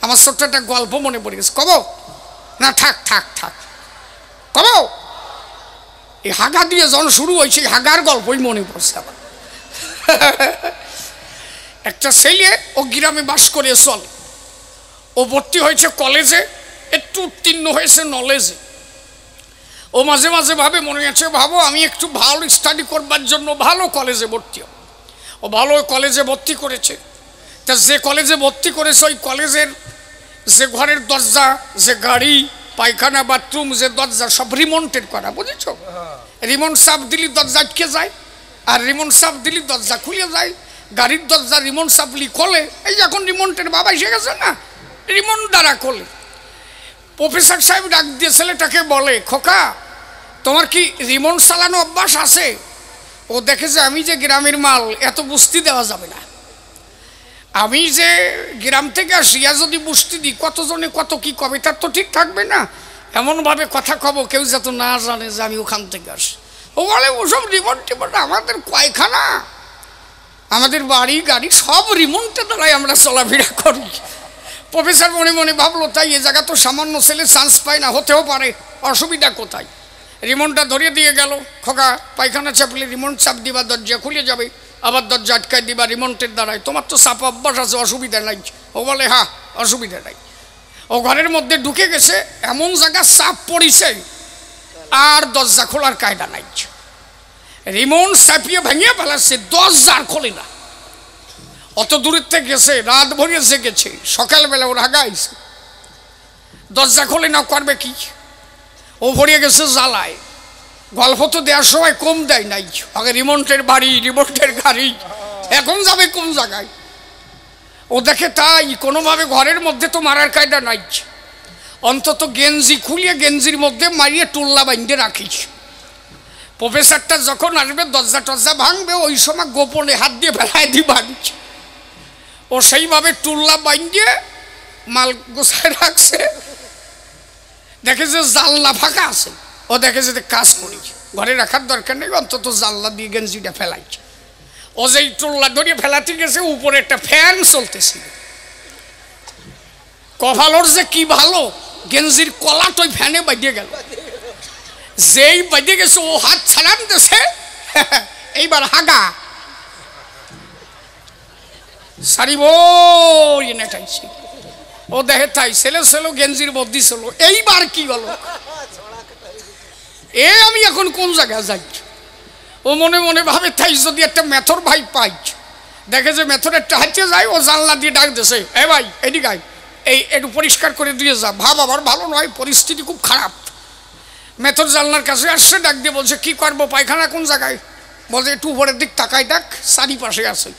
আমার ছোট্ট একটা গল্প মনে পড়ে গেছে, কব না? থাক থাক থাক, কব। এই হাগা দিয়ে যখন শুরু হয়েছে হাগার গল্পই মনে পড়ছে আমার। একটা ছেলে ও গ্রামে বাস করে চলে, ও ভর্তি হয়েছে কলেজে, একটু উত্তীর্ণ হয়েছে নলেজে। ও মাঝে মাঝে ভাবে, মনে আছে ভাবো আমি একটু ভালো স্টাডি করবার জন্য ভালো কলেজে ভর্তি হব। ও ভালো কলেজে ভর্তি করেছে। তা যে কলেজে ভর্তি করেছে ওই কলেজের যে ঘরের দরজা, যে গাড়ি, পায়খানা, বাথরুম, যে দরজা সব রিমন্টেড করা, বুঝেছ? রিমন্ট চাপ দিলি দরজা আটকে যায়, আর রিমন্ট চাপ দিলি দরজা খুলে যায়। গাড়ির দরজা রিমন্ট চাপলি খোলে। এই এখন রিমন্টের বাবা এসে গেছে না, রিমন্ট দ্বারা খোলে। প্রফেসর সাহেব ডাক দিয়ে ছেলেটাকে বলে, খোকা তোমার কি রিমন্ট চালানো অভ্যাস আছে? ও দেখে যে আমি যে গ্রামের মাল, এত বুঝতে দেওয়া যাবে না। আমি যে গ্রাম থেকে আসিয়া যদি বুঝতে দিই কতজনে কত কি কবে, তার তো ঠিক থাকবে না। এমনভাবে কথা কব কেউ যাতে না জানে যে আমি ওখান থেকে আসি। ও বলে ওসব রিমন্ট টিমন্ট আমাদের কয়খানা, আমাদের বাড়ি গাড়ি সব রিমন্টের দ্বারাই আমরা চলাফেরা করি। প্রফেসর মনে মনে ভাবলো, তাই এ জায়গা তো সামান্য ছেলে চান্স পায় না, হতেও পারে, অসুবিধা কোথায়? রিমোটটা ধরিয়ে দিয়ে গেল, খোকা পায়খানা চাপলে রিমোট চাপ দিবা দরজা খুলে যাবে, আবার দরজা আটকায় দিবা রিমোটের দ্বারাই, তোমার তো চাপ অভ্যাস আছে, অসুবিধা নাই। ও বলে হ্যাঁ অসুবিধা নাই। ও ঘরের মধ্যে ঢুকে গেছে, এমন জায়গা চাপ পড়িছে আর দরজা খোলার কায়দা নাই। রিমোট চাপিয়ে ভেঙে ফেলাচ্ছে, দরজা আর খোলে না। অত দূরের থেকে গেছে, রাত ভরে জেগেছে, সকালবেলা ওর হাগাইছে, দরজা খোলে না, করবে কি? ও ভরিয়ে গেছে জ্বালায়। গল্প তো দেওয়ার সময় কম দেয় নাই, আগে রিমোটের বাড়ি, রিমোটের গাড়ি, এখন যাবে কোন জায়গায়? ও দেখে তাই কোনোভাবে ঘরের মধ্যে তো মারার কায়দা নাই, অন্তত গেঞ্জি খুলিয়ে গেঞ্জির মধ্যে মারিয়ে টুল্লা বাইন্ধে রাখিস। প্রফেসরটা যখন আসবে দরজা টরজা ভাঙবে, ওই সময় গোপনে হাত দিয়ে ফেলায় দিবা। ও সেইভাবে টুল্লা বাইন্ধে মাল গোছায় রাখছে। দেখে যে জানলা ফাঁকা আছে, ও দেখে যে কাজ করি, ঘরে রাখার দরকার নেই, অন্তত জানলা দিয়ে গেঞ্জিটা ফেলাইছে। ও যেই টুল্লা ধরিয়ে ফেলাতে গেছে, উপরে একটা ফ্যান চলতেছিল। কপালর যে কি ভালো, গেঞ্জির কলাটা ওই ফ্যানে বাঁধিয়ে গেল। যেই বাঁধিয়ে গেছে ও হাত ছাড়ান দিয়েছে, এইবার হাগা সারিব নেটাইছে। ও দেখে তাই ছেলে ছিল গেঞ্জির মধ্যে ছিল, এইবার কি হলো? এ আমি এখন কোন জায়গায় যাই? ও মনে মনে ভাবে, তাই যদি একটা মেথর ভাই পাই। দেখে যে মেথর একটা হাঁটতে যায়, ও জানলা দিয়ে ডাক দিয়েছে, এ ভাই এদিকে আয়, এই একটু পরিষ্কার করে দিয়ে যা। ভাব আবার ভালো নয়, পরিস্থিতি খুব খারাপ। মেথর জানলার কাছে আসছে, ডাক দিয়ে বলছে, কি করবো, পায়খানা কোন জায়গায়? বলছে একটু উপরের দিক তাকায় দেখ, চারিপাশে আছে।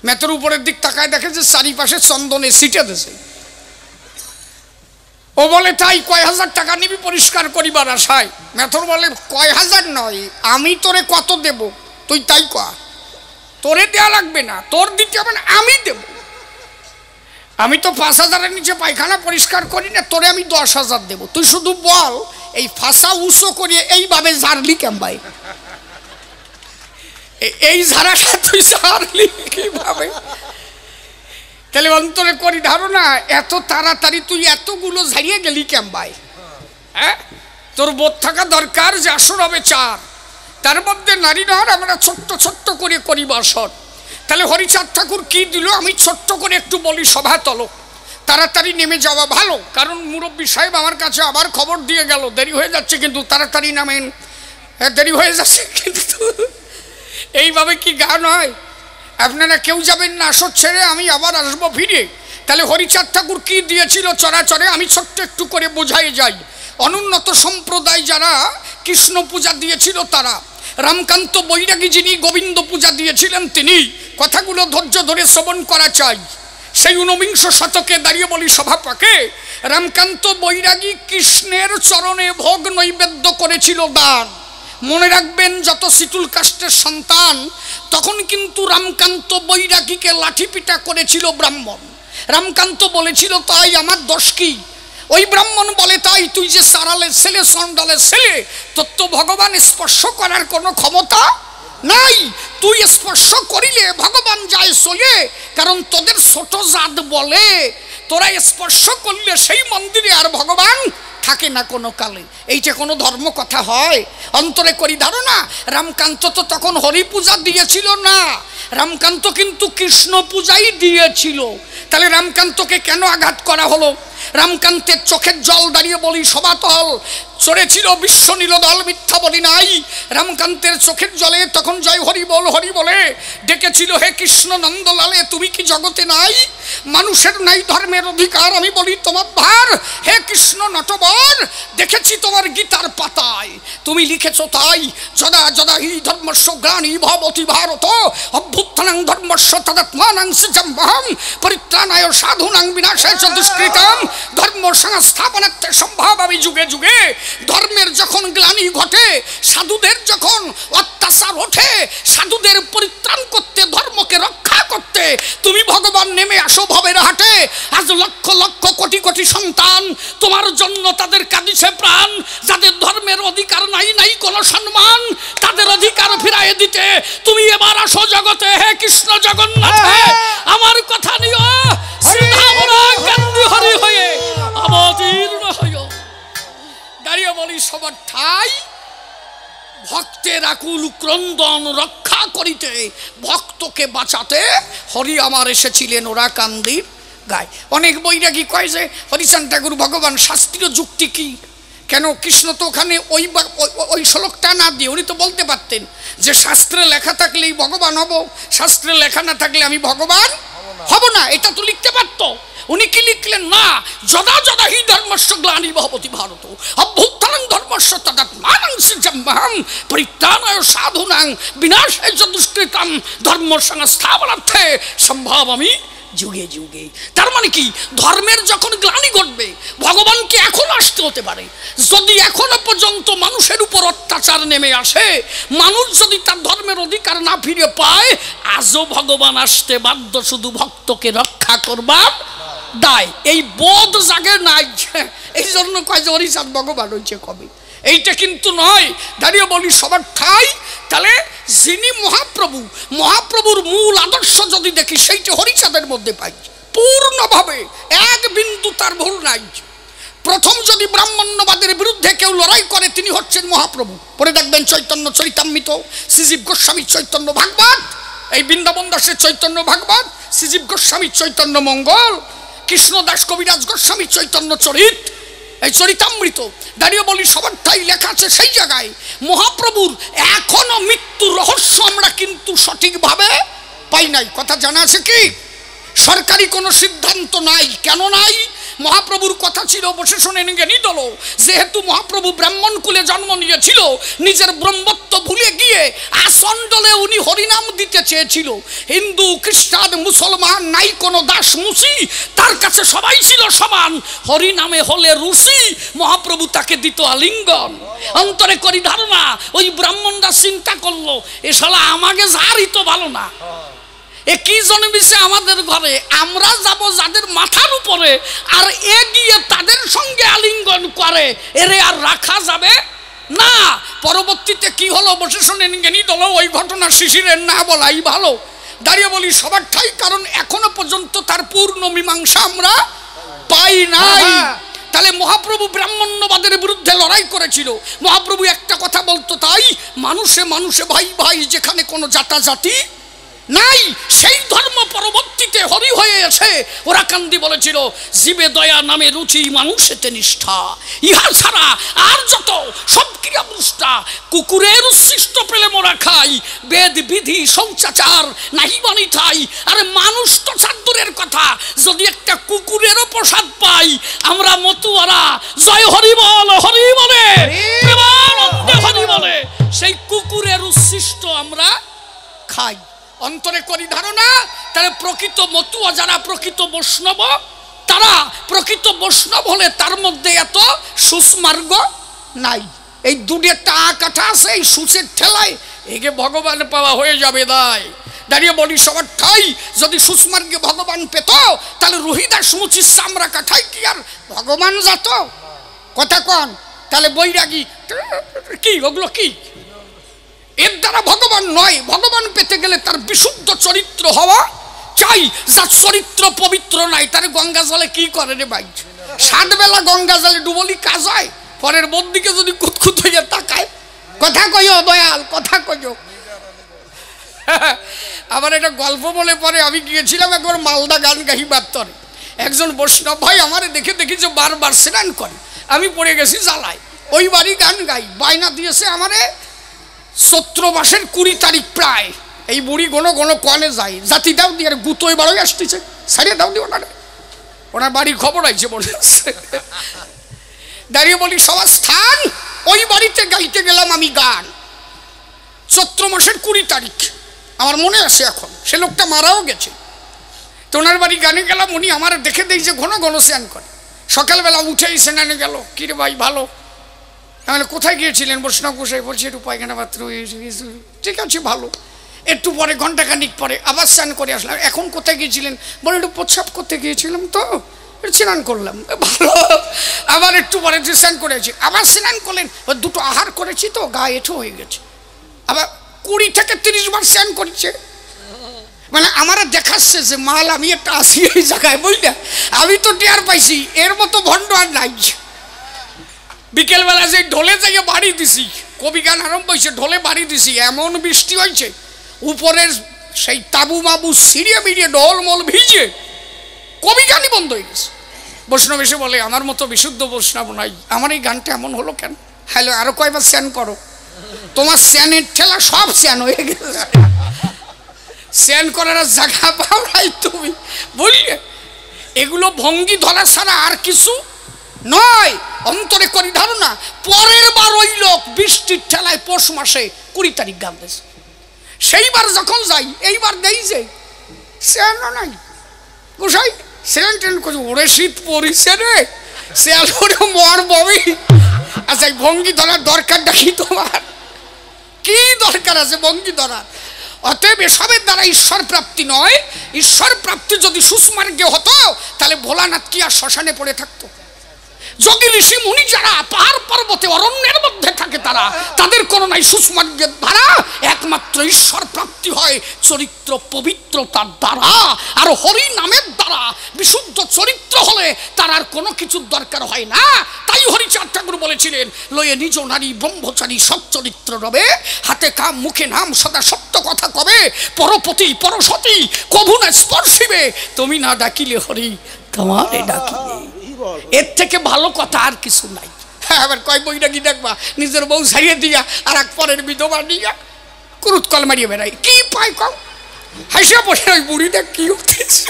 মেথর উপরের দিক তাকায় দেখে যে চারিপাশে চন্দনে ছিটে দিয়েছে। ও বলে, তাই কয় হাজার টাকা নিবি পরিষ্কার করিবার আশায়? মেথর বলে, কয় হাজার নয়, আমি তোরে কত দেব তুই তাই কয়া। তোরে দেয়া লাগবে না, তোর দিতে হবে না, আমি দেব। আমি তো 5,000-এর নিচে পায়খানা পরিষ্কার করি না, তোরে আমি 10,000 দেব। তুই শুধু বল এই ফাঁসা উঁচু করিয়ে এইভাবে ঝাড়লি কেমবাই, এই ঝাড়াটা তুই ঝাড়লি কিভাবে? তাহলে অন্তরে করি ধারণা, এত তাড়াতাড়ি তুই এতগুলো ঝাড়িয়ে গেলি কেমবাই? হ্যাঁ, তোর বোধ থাকা দরকার যে আসর হবে 4, তার মধ্যে নারী নর আমরা ছোট্ট ছোট্ট করে করি বাসর। তাহলে হরিচাঁদ ঠাকুর কি দিল, আমি ছোট্ট করে একটু বলি, সভা তলক তাড়াতাড়ি নেমে যাওয়া ভালো। কারণ মুরব্বী সাহেব আমার কাছে আবার খবর দিয়ে গেল, দেরি হয়ে যাচ্ছে, কিন্তু তাড়াতাড়ি নামেন। হ্যাঁ দেরি হয়ে যাচ্ছে, কিন্তু এইভাবে কি গান হয়? আপনারা কেউ যাবেন না আসর ছেড়ে, আমি আবার আসবো ফিরে। তাহলে হরিচাঁদ ঠাকুর কি দিয়েছিল চরাচরে, আমি ছোট্ট একটু করে বোঝাই যাই। অনুন্নত সম্প্রদায় যারা কৃষ্ণ পূজা দিয়েছিল তারা, রামকান্ত বৈরাগী যিনি গোবিন্দ পূজা দিয়েছিলেন তিনি, কথাগুলো ধৈর্য ধরে শ্রবণ করা চাই। সেই 19বিংশ শতকে দাঁড়িয়ে বলি সভাপাকে, রামকান্ত বৈরাগী কৃষ্ণের চরণে ভোগ নৈবেদ্য করেছিল দান। মনে রাখবেন, যত শীতুল কাষ্টের সন্তান, তখন কিন্তু রামকান্ত বৈরাগীকে লাঠিপিটা করেছিল ব্রাহ্মণ। রামকান্ত বলেছিল, তাই আমার দোষ কি? ওই ব্রাহ্মণ বলে, তাই তুই যে সারালের ছেলে, সন্ডালের ছেলে, তোর তো ভগবান স্পর্শ করার কোনো ক্ষমতা নাই, তুই স্পর্শ করিলে ভগবান যায় চলে। কারণ তোদের ছোট জাত বলে তোরা স্পর্শ করলে সেই মন্দিরে আর ভগবান থাকে না কোনো কালে। এইটা কোনো ধর্ম কথা হয়? অন্তরে করি ধারণা। রামকান্ত তো তখন হরি পূজা দিয়েছিল না, রামকান্ত কিন্তু কৃষ্ণ পূজাই দিয়েছিল। তাহলে রামকান্তকে কেন আঘাত করা হলো? রামকান্তের চোখের জল দাঁড়িয়ে বলি সবাতল চড়েছিল বিশ্ব নীলদল, মিথ্যা বলি নাই। রামকান্তের চোখের জলে তখন জয় হরি বলে ডেকেছিল, হে কৃষ্ণ নন্দলালে তুমি কি জগতে নাই? মানুষের নাই ধর্মের অধিকার, আমি বলি তোমার ভার। হে কৃষ্ণ নটবর, দেখেছি তোমার গীতার পাতায় তুমি লিখেছ তাই, যদা যদা হি ধর্মস্য গ্লানি ভবতি ভারত অভ্যুত্থানাং ধর্মস্য তদাত্মানাং সৃজম্বহম পরিত্রাণায় সাধুনাং বিনাশায় চ দুষ্কৃতাম ধর্ম সংস্থাপনার্থে সম্ভাবামি যুগে যুগে। ধর্মের যখন গ্লানি ঘটে, সাধুদের যখন অত্যাচার ওঠে, সাধুদের পরিত্রাণ করতে, ধর্মকে রক্ষা করতে তুমি ভগবান নেমে আসো ভবের হাটে। আজ লক্ষ লক্ষ কোটি কোটি সন্তান তোমার জন্য তাদের কাঁদিছে প্রাণ। যাদের ধর্মের অধিকার নাই, নাই কোনো সম্মান, তাদের অধিকার ফিরাইয়ে দিতে তুমি এবার আসো জগতে। হে কৃষ্ণ জগন্নাথ, আমার কথা নিও, শ্রীধামরা কান্দি হরি হয়ে অবতীর্ণ হইও। দাঁড়িয়ে বলি সবার ঠাই ভক্তের আকুল ক্রন্দন রক্ষা করিতে, ভক্তকে বাঁচাতে হরি আমার এসেছিলেন ওরা কান্দির গায়। অনেক বৈরাগী কয় যে হরিচাঁদ ঠাকুর ভগবান, শাস্ত্রীয় যুক্তি কি? কেন কৃষ্ণ তো ওখানে ওই শ্লোকটা না দিয়ে উনি তো বলতে পারতেন যে শাস্ত্রে লেখা থাকলেই ভগবান হব, শাস্ত্রে লেখা না থাকলে আমি ভগবান হব না, এটা তো লিখতে পারত। উনি কি লিখলেন? না, যদা যদা হি ধর্মস্য গ্লানি ভবতি ভারত অভ্যুত্থানাং ধর্মস্য তদাত্মানাং সৃজম্বহম পরিত্রাণায় সাধুনাং বিনাশায় চ দুষ্কৃতাম ধর্ম সংস্থাপনার্থে সম্ভাবামি যুগে যুগে। তার মানে কি, ধর্মের যখন গ্লানি ঘটবে ভগবান কি এখন আসতে হতে পারে? যদি এখনো পর্যন্ত মানুষের উপর অত্যাচার নেমে আসে, মানুষ যদি তার ধর্মের অধিকার না ফিরে পায়, আজও ভগবান আসতে বাধ্য, শুধু ভক্তকে রক্ষা করবার দায়। এই বোধ জাগে নাই, এই জন্য কয় যে হরিচাঁদ ভগবান হয়েছে কবে, এইটা কিন্তু নয়। দাঁড়িয়ে বলি সবার ঠাই। তাহলে যিনি মহাপ্রভু, মহাপ্রভুর মূল আদর্শ যদি দেখি সেইটা হরিচাঁদের মধ্যে পাই পূর্ণভাবে, এক বিন্দু তার ভুল নাই। প্রথম যদি ব্রাহ্মণ্যবাদের বিরুদ্ধে কেউ লড়াই করে তিনি হচ্ছেন মহাপ্রভু। পরে দেখবেন চৈতন্য চরিতামৃত, শ্রীজীব গোস্বামীর চৈতন্য ভাগবত, এই বৃন্দাবন দাসের চৈতন্য ভাগবত, শ্রীজীব গোস্বামীর চৈতন্য মঙ্গল, কৃষ্ণদাস কবিরাজ গোস্বামীর চৈতন্য চরিত, এই চরিতামৃত। দাঁড়িয়ে বলি সবার ঠাই লেখা আছে সেই জায়গায় মহাপ্রভুর এখনো মৃত্যুর রহস্য আমরা কিন্তু সঠিকভাবে পাই নাই। কথা জানা আছে কি? সরকারি কোনো সিদ্ধান্ত নাই। কেন নাই? মহাপ্রভুর কথা ছিল, বসে শুনে জ্ঞানী দল, যেহেতু মহাপ্রভু ব্রাহ্মণ কুলে জন্ম নিয়েছিল, নিজের ব্রহ্মত্ব ভুলে গিয়ে আসণ্ডলে উনি হরিনাম দিতে চেয়েছিল। হিন্দু খ্রিস্টান মুসলমান নাই কোনো দাস মুসি, তার কাছে সবাই ছিল সমান। হরিনামে হলে রুচি, মহাপ্রভু তাকে দিত আলিঙ্গন। অন্তরে করি ধারণা, ওই ব্রাহ্মণরা চিন্তা করলো এ শালা আমাকে যারই তো ভালো না, এ কি জন্মেছে আমাদের ঘরে, আমরা যাব যাদের মাথার উপরে, আর এ গিয়ে তাদের সঙ্গে আলিঙ্গন করে, এরে আর রাখা যাবে না। পরবর্তীতে কি হলো বসে শুনে জ্ঞানী দল, ওই ঘটনা শিশিরের না বলাই ভালো। দাঁড়িয়ে বলি সবার ঠাই, কারণ এখনো পর্যন্ত তার পূর্ণ মীমাংসা আমরা পাই নাই। তাহলে মহাপ্রভু ব্রাহ্মণ্যবাদের বিরুদ্ধে লড়াই করেছিল। মহাপ্রভু একটা কথা বলতো, তাই মানুষে মানুষে ভাই ভাই, যেখানে কোনো জাতাজাতি নাই, সেই ধর্ম পরবর্তীতে হরি হয়ে এসে ওরা কান্দি বলেছিল, জীবে দয়া নামে রুচি মানুষেতে নিষ্ঠা, ইহা ছাড়া আর যত সব ক্রিয়া দুষ্টা, কুকুরের উচ্ছিষ্ট পেলে মোরা খাই, বেদ বিধি শৌচাচার নাহি বানি ঠাই। আরে মানুষ তো দূরের কথা, যদি একটা কুকুরেরও প্রসাদ পাই আমরা মতুয়ারা জয় হরি বল হরি বলে প্রেমানন্দে হরি বলে সেই কুকুরের উচ্ছিষ্ট আমরা খাই। অন্তরে করি ধারণা, তাহলে প্রকৃত মতুয়া যারা প্রকৃত বৈষ্ণব, তারা প্রকৃত বৈষ্ণব হলে তার মধ্যে এত সুস্মার্গ নাই। এই দুটা কাঠা আছে, এই সুসের ঠেলায় একে ভগবান পাওয়া হয়ে যাবে দায়। দাঁড়িয়ে বলি সবার ঠাই, যদি সুস্মার্গে ভগবান পেত, তাহলে রোহিদাস মুচির চামড়া কাঠায় কি আর ভগবান যেত? কথা কন। তাহলে বৈরাগী কি, ওগুলো কি? এর দ্বারা ভগবান নয়। ভগবান পেতে গেলে তার বিশুদ্ধ চরিত্র হওয়া চাই, যার চরিত্র পবিত্র নাই তারে গঙ্গা জলে কি করে রে ভাই? 7 বেলা গঙ্গা জলে ডুবলি কাজ হয়? পরের বদিকে যদি কুতকুত হইয়া তাকায়, কথা কইও দয়াল, কথা কইও। আবার একটা গল্প বলে, পরে আমি গিয়েছিলাম একবার মালদা গান গাইবার তরে, একজন বৈষ্ণব ভাই আমারে দেখে দেখি যে বারবার স্নান করে, আমি পড়ে গেছি জ্বালায়, ওই বাড়ি গান গাই, বায়না দিয়েছে আমারে চৈত্র মাসের 20 তারিখ প্রায়, এই বুড়ি গণ গণ কনে যায়, জাতি দাও দিয়ে গুতো এবারই আসতেছে, সারিয়ে দাও দিও না, ওনার বাড়ির খবর আছে বলে। দাঁড়িয়ে বলি সবার স্থান, ওই বাড়িতে গাইতে গেলাম আমি গান, চৈত্র মাসের 20 তারিখ, আমার মনে আছে এখন, সে লোকটা মারাও গেছে। তো ওনার বাড়ি গানে গেলাম, উনি আমার দেখে দেই যে ঘন ঘন স্নান করে, সকালবেলা উঠেই স্নানে গেল, কিরে ভাই ভালো? তাহলে কোথায় গিয়েছিলেন? বৈষ্ণব গোসাই বলছি একটু পায়খানা পাত্র, ঠিক আছে ভালো। একটু পরে ঘন্টাখানিক পরে আবার স্নান করে আসলাম, এখন কোথায় গিয়েছিলেন? বলে একটু প্রস্রাব করতে গিয়েছিলাম তো স্নান করলাম, ভালো। আবার একটু পরে যে স্নান করেছি, আবার স্নান করলেন, দুটো আহার করেছি তো গা এঁঠো হয়ে গেছে, আবার 20 থেকে 30 বার স্নান করছে। মানে আমার দেখাচ্ছে যে মাল আমি একটা আসি এই জায়গায়, বুঝলে? আমি তো টের পাইছি, এর মতো ভণ্ড আর নাই। বিকেলবেলা যে ঢোলে যাইয়ে বাড়ি দিছি, কবি গান আরম্ভ হয়েছে, ঢোলে বাড়ি দিছি, এমন বৃষ্টি হয়েছে, উপরের সেই তাবু মাবু সিঁড়িয়ে মিড়িয়ে ঢোলমল ভিজে কবি গানই বন্ধ হয়ে গেছে। বৈষ্ণব এসে বলে আমার মতো বিশুদ্ধ বৈষ্ণব নাই, আমার এই গানটা এমন হলো কেন? হ্যালো, আরো কয়বার স্নান করো, তোমার স্নানের ঠেলা সব স্নান হয়ে গেছে, স্নান করার জায়গা পাও নাই তুমি, বুঝলে? এগুলো ভঙ্গি ধরা ছাড়া আর কিছু নয়, অন্তরে করি ধারণা। পরের বার ওই লোক বৃষ্টির ঠেলায় পৌষ মাসে 20 তারিখ গান দিয়েছে, সেইবার যখন যাই এইবার দেই যে স্নানও নাই, গোসাই স্নান ট্রেন করছে, ওরে শীত পড়িছে রে, স্নান করে মর বমি। আচ্ছা, ভঙ্গি ধরার দরকারটা কি তোমার? কি দরকার আছে ভঙ্গি ধরার? অতএব এসবের দ্বারা ঈশ্বর প্রাপ্তি নয়। ঈশ্বর প্রাপ্তি যদি সুস্মার্গে হতো তাহলে ভোলানাথ কি আর শ্মশানে পড়ে থাকতো? যোগী ঋষি মুনি যারা পাহাড় পর্বতে অরণ্যের মধ্যে থাকে তারা, তাদের কোনো নাই সুস্মার্গের দ্বারা, একমাত্র ঈশ্বর প্রাপ্তি হয় চরিত্র পবিত্রতার দ্বারা আর হরি নামের দ্বারা। বিশুদ্ধ চরিত্র হলে তার আর কোনো কিছুর দরকার হয় না। তাই হরিচাঁদ ঠাকুর বলেছিলেন, লয়ে নিজ নারী ব্রহ্মচারী সচ্চরিত্র রবে, হাতে কাম মুখে নাম সদা সত্য কথা কবে, পরপতি পরসতী কভু না স্পর্শিবে, তুমি না ডাকিলে হরি তোমারে ডাকিবে। এর থেকে ভালো কথা আর কিছু নাই। হ্যাঁ, আবার কয় বইটা কি দেখবা, নিজের বউ ছাড়িয়ে দিয়া আর এক পরের বিধবা দিয়া কুরুত কল মারিয়ে বেড়াই, কি পাই কম হাসিয়া পড়ে ওই বুড়িটা কি উঠেছে।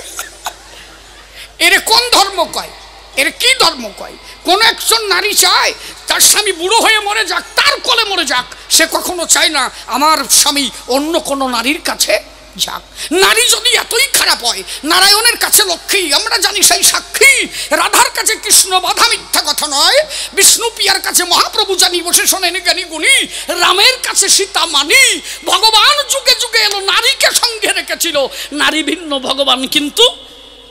এরে কোন ধর্ম কয়? এর কি ধর্ম কয়? কোন একজন নারী চায় তার স্বামী বুড়ো হয়ে মরে যাক, তার কোলে মরে যাক, সে কখনো চায় না আমার স্বামী অন্য কোনো নারীর কাছে যাক। নারী যদি এতই খারাপ হয়, নারায়ণের কাছে লক্ষ্মী, আমরা জানি সেই সাক্ষী, রাধার কাছে কৃষ্ণ বাধা মিথ্যা কথা নয়, বিষ্ণু পিয়ার কাছে মহাপ্রভু জানি বসে শোনেন জ্ঞানী গুণী, রামের কাছে সীতা মানি, ভগবান যুগে যুগে এলো নারীকে সঙ্গে রেখেছিল, নারী ভিন্ন ভগবান কিন্তু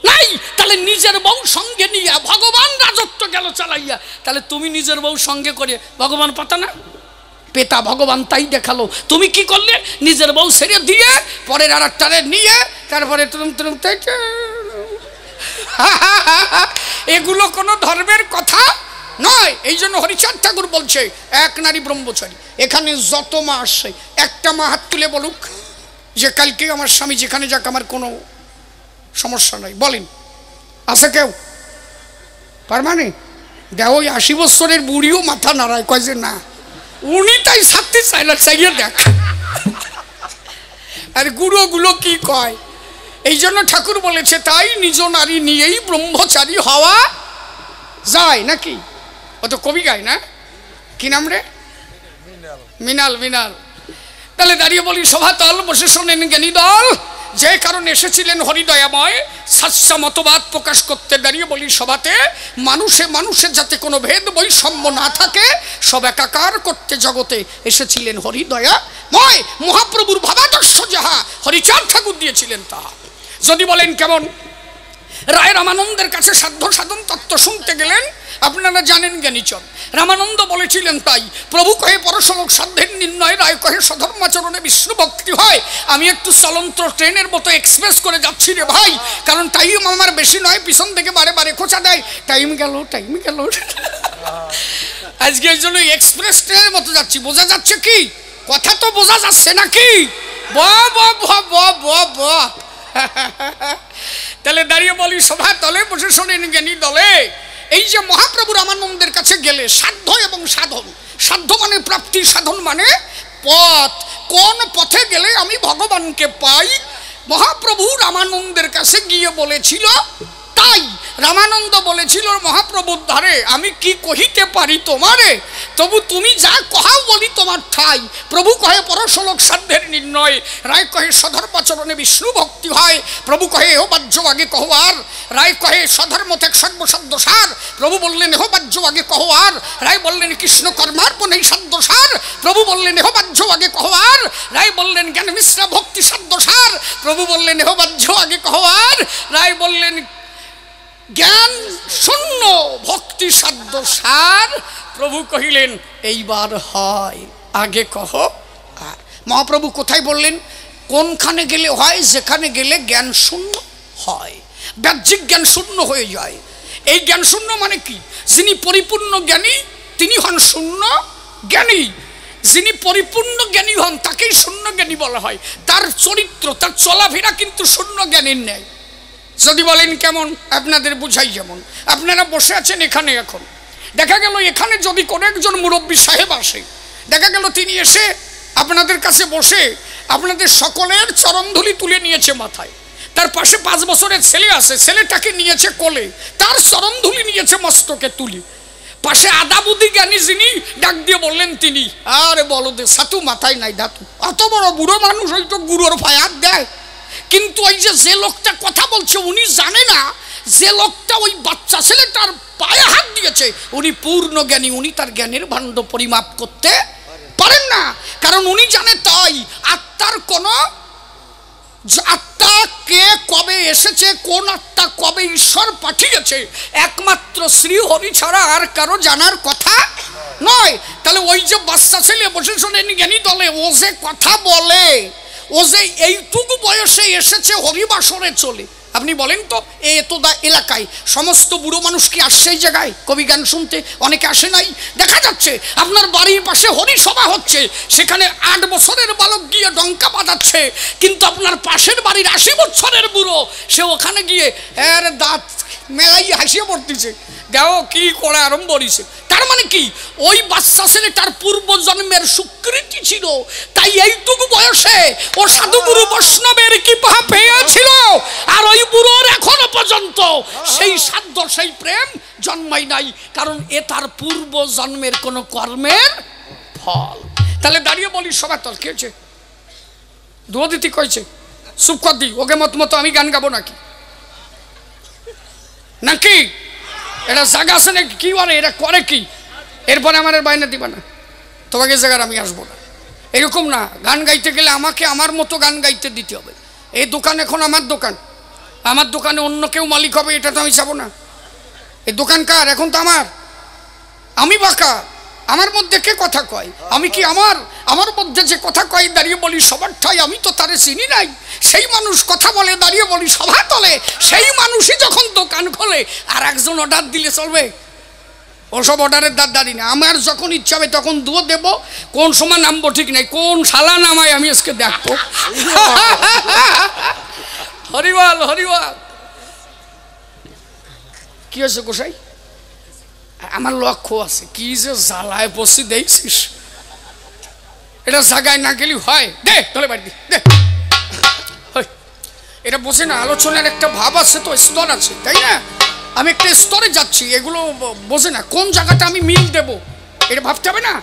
নাই। তাহলে নিজের বউ সঙ্গে নিয়ে ভগবান রাজত্ব গেল চালাইয়া, তাহলে তুমি নিজের বউ সঙ্গে করে ভগবান পাতা না পেতা, ভগবান তাই দেখালো। তুমি কি করলে? নিজের বউ ছেড়ে দিয়ে পরের আর একটারে নিয়ে তারপরে তুরুম তুরুম, এগুলো কোনো ধর্মের কথা নয়। এই জন্য হরিচাঁদ ঠাকুর বলছে এক নারী ব্রহ্মচারী। এখানে যত মা আসছে একটা মা হাত তুলে বলুক যে কালকে আমার স্বামী যেখানে যাক আমার কোনো সমস্যা নাই, বলেন আছে কেউ? পারমানে দেখ, ওই 80 বছরের বুড়িও মাথা নাড়ায়, কয় যে না, উনি তাই ছাড়তে চায় না, চাইয়ে দেখ। আর গুরুগুলো কি কয়? এই জন্য ঠাকুর বলেছে তাই নিজ নারী নিয়েই ব্রহ্মচারী হওয়া যায় নাকি? ও তো কবি গায় না, কি নাম রে? মিনাল। মিনাল। তাহলে দাঁড়িয়ে বলি সভাতল বসে শোনেন জ্ঞানী দল, যে কারণে এসেছিলেন হরিদয়াময় সাচ্চা মতবাদ প্রকাশ করতে। দাঁড়িয়ে বলি সভাতে মানুষে মানুষের যাতে কোনো ভেদ বৈষম্য না থাকে, সব একাকার করতে জগতে এসেছিলেন হরিদয়াময়। মহাপ্রভুর ভাবাদর্শ যাহা হরিচাঁদ ঠাকুর দিয়েছিলেন তাহা। যদি বলেন কেমন, রায় রামানন্দের কাছে সাধ্য সাধন তত্ত্ব শুনতে গেলেন। আপনারা জানেন জ্ঞানীচর রামানন্দ বলেছিলেন তাই, প্রভু কহে পরশলোক সাধ্যের নির্ণয়, রায় কহে সধর্মাচরণে বিষ্ণু ভক্তি হয়। আমি একটু চলন্ত ট্রেনের মতো এক্সপ্রেস করে যাচ্ছি রে ভাই, কারণ টাইম আমার বেশি নয়, পিছন থেকে বারে বারে খোঁচা দেয়, টাইম গেল টাইম গেল। আজকে এই জন্য এক্সপ্রেস ট্রেনের মতো যাচ্ছি। বোঝা যাচ্ছে কি? কথা তো বোঝা যাচ্ছে নাকি? তাহলে দাঁড়িয়ে বলি সভা তলে বসে শোনেন জ্ঞানী দলে, এই যে মহাপ্রভু রামানন্দের কাছে গেলে সাধ্য এবং সাধন, সাধ্য মানে প্রাপ্তি, সাধন মানে পথ, কোন পথে গেলে আমি ভগবানকে পাই, মহাপ্রভু রামানন্দের কাছে গিয়ে বলেছিল তাই। রামানন্দ বলেছিল মহাপ্রভুর ধারে, আমি কি কহিতে পারি তোমারে, তবু তুমি যা কহাও বলি তোমার ঠাই। প্রভু কহে পরশলোক সাধ্যের নির্ণয়, রায় কহে সধর্মাচরণে বিষ্ণু ভক্তি হয়। প্রভু কহে এহ বাহ্য আগে কহবার, রায় কহে সধর্ম ত্যাগ সর্বসাধ্য সার। প্রভু বললেন এহ বাহ্য আগে কহবার, রায় বললেন কৃষ্ণ কর্মার্পণেই সাধ্য সার। প্রভু বললেন এহ বাহ্য আগে কহবার, রায় বললেন জ্ঞান মিশ্রা ভক্তি সাধ্য সার। প্রভু বললেন এহ বাহ্য আগে কহবার, রায় বললেন জ্ঞান শূন্য ভক্তি সাধ্য সার। প্রভু কহিলেন এইবার হয়, আগে কহ। মহাপ্রভু কোথায় বললেন? কোনখানে গেলে হয়? যেখানে গেলে জ্ঞান শূন্য হয়, বাহ্যিক জ্ঞান শূন্য হয়ে যায়। এই জ্ঞান শূন্য মানে কি? যিনি পরিপূর্ণ জ্ঞানী তিনি হন শূন্য জ্ঞানী। যিনি পরিপূর্ণ জ্ঞানী হন তাকেই শূন্য জ্ঞানী বলা হয়। তার চরিত্র, তার চলাফেরা কিন্তু শূন্য জ্ঞানীর ন্যায়। যদি বলেন কেমন, আপনাদের বুঝাই। যেমন আপনারা বসে আছেন এখানে, এখন দেখা গেল এখানে যদি কোনো একজন মুরব্বী সাহেব আসে, দেখা গেল তিনি এসে আপনাদের কাছে বসে আপনাদের সকলের চরণধুলি তুলে নিয়েছে মাথায়। তার পাশে 5 বছরের ছেলে আছে, ছেলেটাকে নিয়েছে কোলে, তার চরণধুলি নিয়েছে মস্তকে তুলি। পাশে আদাবুদি জ্ঞানী যিনি, ডাক দিয়ে বললেন তিনি, আরে বলো দে সাতু মাথায় নাই ধাতু, অত বড় বুড়ো মানুষ ওই তো গুরুর ফায়াত দেয়। কিন্তু ওই যে লোকটা কথা বলছে উনি জানে না যে লোকটা ওই বাচ্চা ছেলেটার পায়ে হাত দিয়েছে উনি পূর্ণ জ্ঞানী, উনি তার জ্ঞানের ভাণ্ড পরিমাপ করতে পারেন না। কারণ উনি জানে তাই আত্মার কোন, আত্মা কে কবে এসেছে, কোন আত্মা কবে ঈশ্বর পাঠিয়েছে, একমাত্র শ্রী হরি ছাড়া আর কারো জানার কথা নয়। তাহলে ওই যে বাচ্চা ছেলে বসে শোনেন জ্ঞানী দলে, ও যে কথা বলে, ও যে এইটুকু বয়সে এসেছে হরিবাসরে চলে। আপনি বলেন তো এতদা এলাকায় সমস্ত বুড়ো মানুষ কি আসছে এই জায়গায় কবি গান শুনতে? অনেকে আসে নাই। দেখা যাচ্ছে আপনার বাড়ির পাশে হরিসভা হচ্ছে, সেখানে 8 বছরের বালক গিয়ে ডঙ্কা বাজাচ্ছে, কিন্তু আপনার পাশের বাড়ির 80 বছরের বুড়ো সে ওখানে গিয়ে এর দাঁত মেলাই হাসিয়ে পড়তেছে, দেও কি করে আরম্ভ করেছে। তার মানে কি ওই বাচ্চা ছেলেটার পূর্বজন্মের স্বীকৃতি ছিল, তাই এইটুকু বয়সে ও সাধুগুরু বৈষ্ণবের কৃপা পেয়েছিল। আর ওই বুড়োর এখনো পর্যন্ত সেই সাধ্য সেই প্রেম জন্মাই নাই, কারণ এ তার পূর্ব জন্মের কোন কর্মের ফল। তাহলে দাঁড়িয়ে বলি সবার তল কি হয়েছে? দুদিতি কয়েছে চুপ কর দি, ওকে মত মতো আমি গান গাবো নাকি? নাকি এটা জায়গা আছে নাকি? কি বলে এটা করে কি? এরপরে আমার বাইনা দিবা না, তোমাকে জায়গার আমি আসবো না, এরকম না। গান গাইতে গেলে আমাকে আমার মতো গান গাইতে দিতে হবে। এই দোকান এখন আমার দোকান, আমার দোকানে অন্য কেউ মালিক হবে এটা তো আমি চাবো না। এই দোকান কার? এখন তো আমার। আমি বাঁকা, আমার মধ্যে কে কথা কয়? আমি কি আমার মধ্যে যে কথা কয় দাঁড়িয়ে বলি সবার ঠাই আমি তো তারে চিনি নাই। সেই মানুষ কথা বলে দাঁড়িয়ে বলি সভা তলে, সেই মানুষই যখন দোকান খোলে আর একজন অর্ডার দিলে চলবে? ওসব অর্ডারের দাঁড়ি না। আমার যখন ইচ্ছা হবে তখন দুধ দেবো, কোন সময় নামবো ঠিক নাই, কোন শালা নামায় আমি আজকে দেখবো। হরিবল হরিবল। কি হয়েছে গোসাই? আমার লক্ষ্য আছে, কি যে জ্বালায় বসি দেখছিস, এটা জায়গায় না গেলি হয়। দে তোলে বাড়ি দে, এটা বোঝে না। আলোচনার একটা ভাব আছে তো, স্তর আছে, তাই না? আমি একটা স্তরে যাচ্ছি, এগুলো বোঝে না। কোন জায়গাটা আমি মিল দেব এটা ভাবতে হবে না?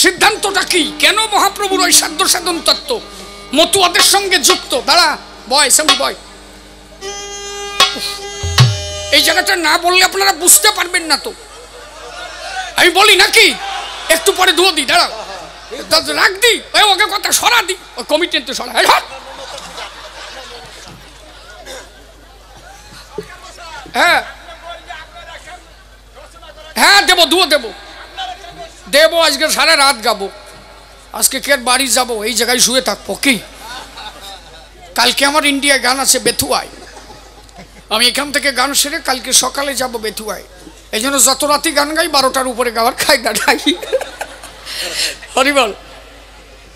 সিদ্ধান্তটা কি? কেন মহাপ্রভুর ওই সাধ্য সাধন তত্ত্ব মতুয়াদের সঙ্গে যুক্ত? দাঁড়া বয় সামনে বয়। এই জায়গাটা না বললে আপনারা বুঝতে পারবেন না তো। আমি বলি নাকি একটু পরে ধুয়ে দিই, দাঁড়াও রাখ দি, ওকে কথা সরা দি, ওই কমিটি সরা। হ্যাঁ হ্যাঁ দেবো, দুও দেবো, দেবো। আজকে সারা রাত গাবো। আজকে কে বাড়ি যাবো, এই জায়গায় শুয়ে থাকবো কি? কালকে আমার ইন্ডিয়ায় গান আছে বেথুয়ায়। আমি এখান থেকে গান সেরে কালকে সকালে যাব বেথুয়ায়। এই জন্য যত রাতি গান গাই 12টার উপরে গাওয়ার খায়দা নাই। হরিবল।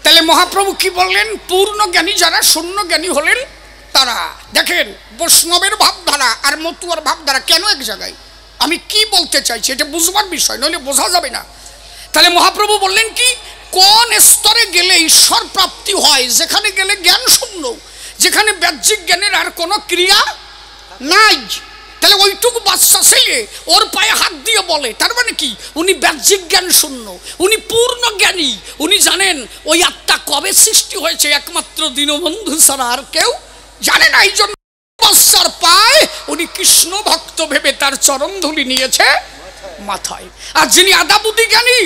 তাহলে মহাপ্রভু কি বললেন? পূর্ণ জ্ঞানী যারা, শূন্য জ্ঞানী হলেন তারা। দেখেন বৈষ্ণবের ভাবধারা আর মতুয়ার ভাবধারা কেন এক জায়গায়? আমি কি বলতে চাইছি এটা বুঝবার বিষয়, নইলে বোঝা যাবে না। তাহলে মহাপ্রভু বললেন কি, কোন স্তরে গেলে ঈশ্বর প্রাপ্তি হয়? যেখানে গেলে জ্ঞান শূন্য, যেখানে বাহ্যিক জ্ঞানের আর কোনো ক্রিয়া নাই। তাহলে ওইটুকু বাচ্চা ছেলে ওর পায়ে হাত দিয়ে বলে, তার মানে কি? উনি বাহ্যিক জ্ঞান শূন্য, উনি পূর্ণ জ্ঞানী। উনি জানেন ওই আত্মা কবে সৃষ্টি হয়েছে, একমাত্র দীনবন্ধু ছাড়া আর কেউ জানে না। এই জন্য বাচ্চার পায় উনি কৃষ্ণ ভক্ত ভেবে তার চরণ ধুলি নিয়েছে মাথায়। আর যিনি আদাবুদ্ধি জ্ঞানী,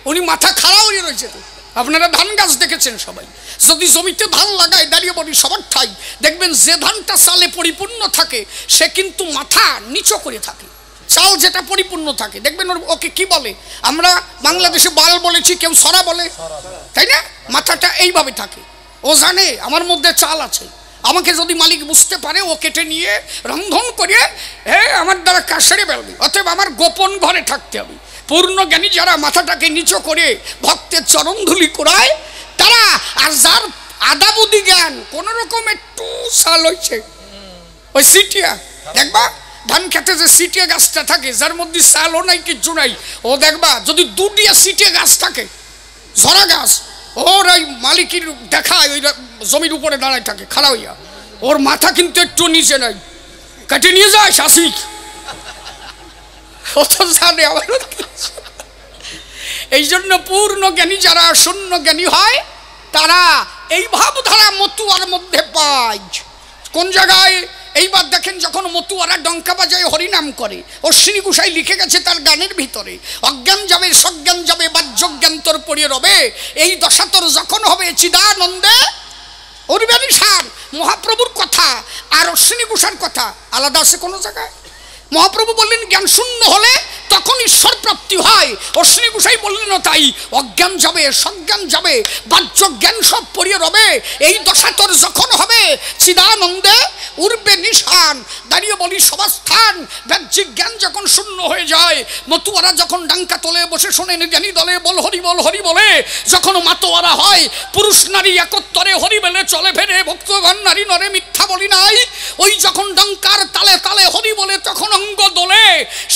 উনি মাথা খাড়া হয়ে রয়েছে। আপনারা ধান গাছ দেখেছেন সবাই, যদি জমিতে ধান লাগায় দাঁড়িয়ে বলি সবার ঠাই, দেখবেন যে ধানটা চালে পরিপূর্ণ থাকে সে কিন্তু মাথা নিচু করে থাকে। চাল যেটা পরিপূর্ণ থাকে দেখবেন ওকে কি বলে? আমরা বাংলাদেশে বাল বলেছি, কেউ সরা বলে, তাই না? মাথাটা এইভাবে থাকে। ও জানে আমার মধ্যে চাল আছে, আমাকে যদি মালিক বুঝতে পারে ও কেটে নিয়ে রন্ধন করে আমার দ্বারা কাজ সেরে ফেলবে। অতএব আমার গোপন ঘরে থাকতে হবে। পূর্ণ জ্ঞানী যারা মাথাটাকে নিচু করে ভক্তের চরণ ধুলি করায় তারা। আর যার আদাবুদ্ধি জ্ঞান কোন রকম একটু সাল হয়েছে, ওই সিটিয়া দেখবা ধান খেতে যে সিটিয়া গাছটা থাকে, যার মধ্যে সালও নাই কিচ্ছু নাই, ও দেখবা যদি দুটিয়া সিটিয়া গাছ থাকে, ঝরা গাছ, ওর ওই মালিকের দেখায় ওই জমির উপরে দাঁড়ায় থাকে খাড়া হইয়া, ওর মাথা কিন্তু একটু নিচে নাই, কেটে নিয়ে যায় শাসি। জানে আমার। এই জন্য পূর্ণ জ্ঞানী যারা, শূন্য জ্ঞানী হয় তারা এই ভাবধারা মতুয়ার মধ্যে পায়। কোন জায়গায়? এইবার দেখেন যখন মতুয়ারা ডঙ্কা বাজায় হরিনাম করে, অশ্বিনী গোসাই লিখে গেছে তার গানের ভিতরে, অজ্ঞান যাবে সজ্ঞান যাবে বাহ্যজ্ঞান তোর পড়িয়ে রবে, এই দশা তোর যখন হবে চিদানন্দে উঠবে নিশান। মহাপ্রভুর কথা আর অশ্বিনী গোসাইর কথা আলাদা আছে কোনো জায়গায়? মহাপ্রভু বললেন জ্ঞান শূন্য হলে তখন ঈশ্বর প্রাপ্তি হয়। অশ্বিনী গোসাই বললেন তাই, অজ্ঞান যাবে সজ্ঞান যাবে বাহ্য জ্ঞান সব পড়িয়ে রবে, এই দশা তোর যখন হবে চিদানন্দে উঠবে নিশান। দাঁড়িয়ে বলি সবাস্থান। বাহ্যিক জ্ঞান যখন শূন্য হয়ে যায়, মতুয়ারা যখন ডাঙ্কা তোলে বসে শোনেন জ্ঞানী দলে বল হরি বল হরি বলে, যখন মাতোয়ারা হয় পুরুষ নারী একত্তরে হরি বলে চলে ফেরে, ভক্তবান নারী নরে মিথ্যা বলি নাই, ওই যখন ডঙ্কার তালে তালে হরি বলে তখন অঙ্গ দোলে,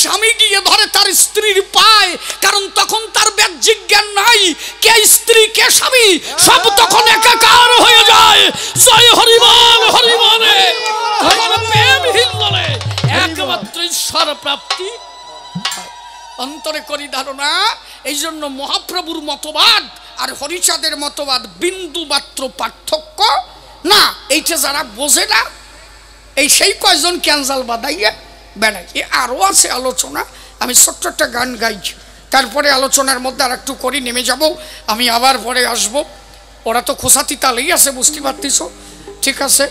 স্বামী গিয়ে ধরে তার স্ত্রীর পায়, কারণ তখন তার বাহ্যিক জ্ঞান নাই, কে স্ত্রী কে স্বামী সব তখন একাকার হয়ে যায়। জয় হরিবল হরিবলে একমাত্র ঈশ্বর প্রাপ্তি অন্তরে করি ধারণা। এই জন্য মহাপ্রভুর মতবাদ আর হরিচাঁদের মতবাদ বিন্দু মাত্র পার্থক্য না। এইটা যারা বোঝে না, এই সেই কয়জন ক্যান্সাল বাদাইয়া বেড়ায়। আরও আছে আলোচনা, আমি ছোট্ট একটা গান গাইছি, তারপরে আলোচনার মধ্যে আর একটু করি নেমে যাব, আমি আবার পরে আসব। ওরা তো খোসাতি তালেই আছে, বুঝতে পারতিস, ঠিক আছে?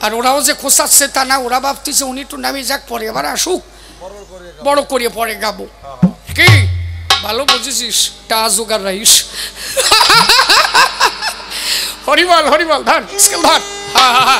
আর ওরাও যে খোসাচ্ছে তা না, ওরা ভাবতেছে উনি একটু নামে যাক, পরে আবার আসুক, বড় করিয়ে পরে গাবো। কি ভালো বুঝেছিস, টা জোগাড় রাইস। হরিবল হরিবল, ধর স্কেল ধর। হা হা হা।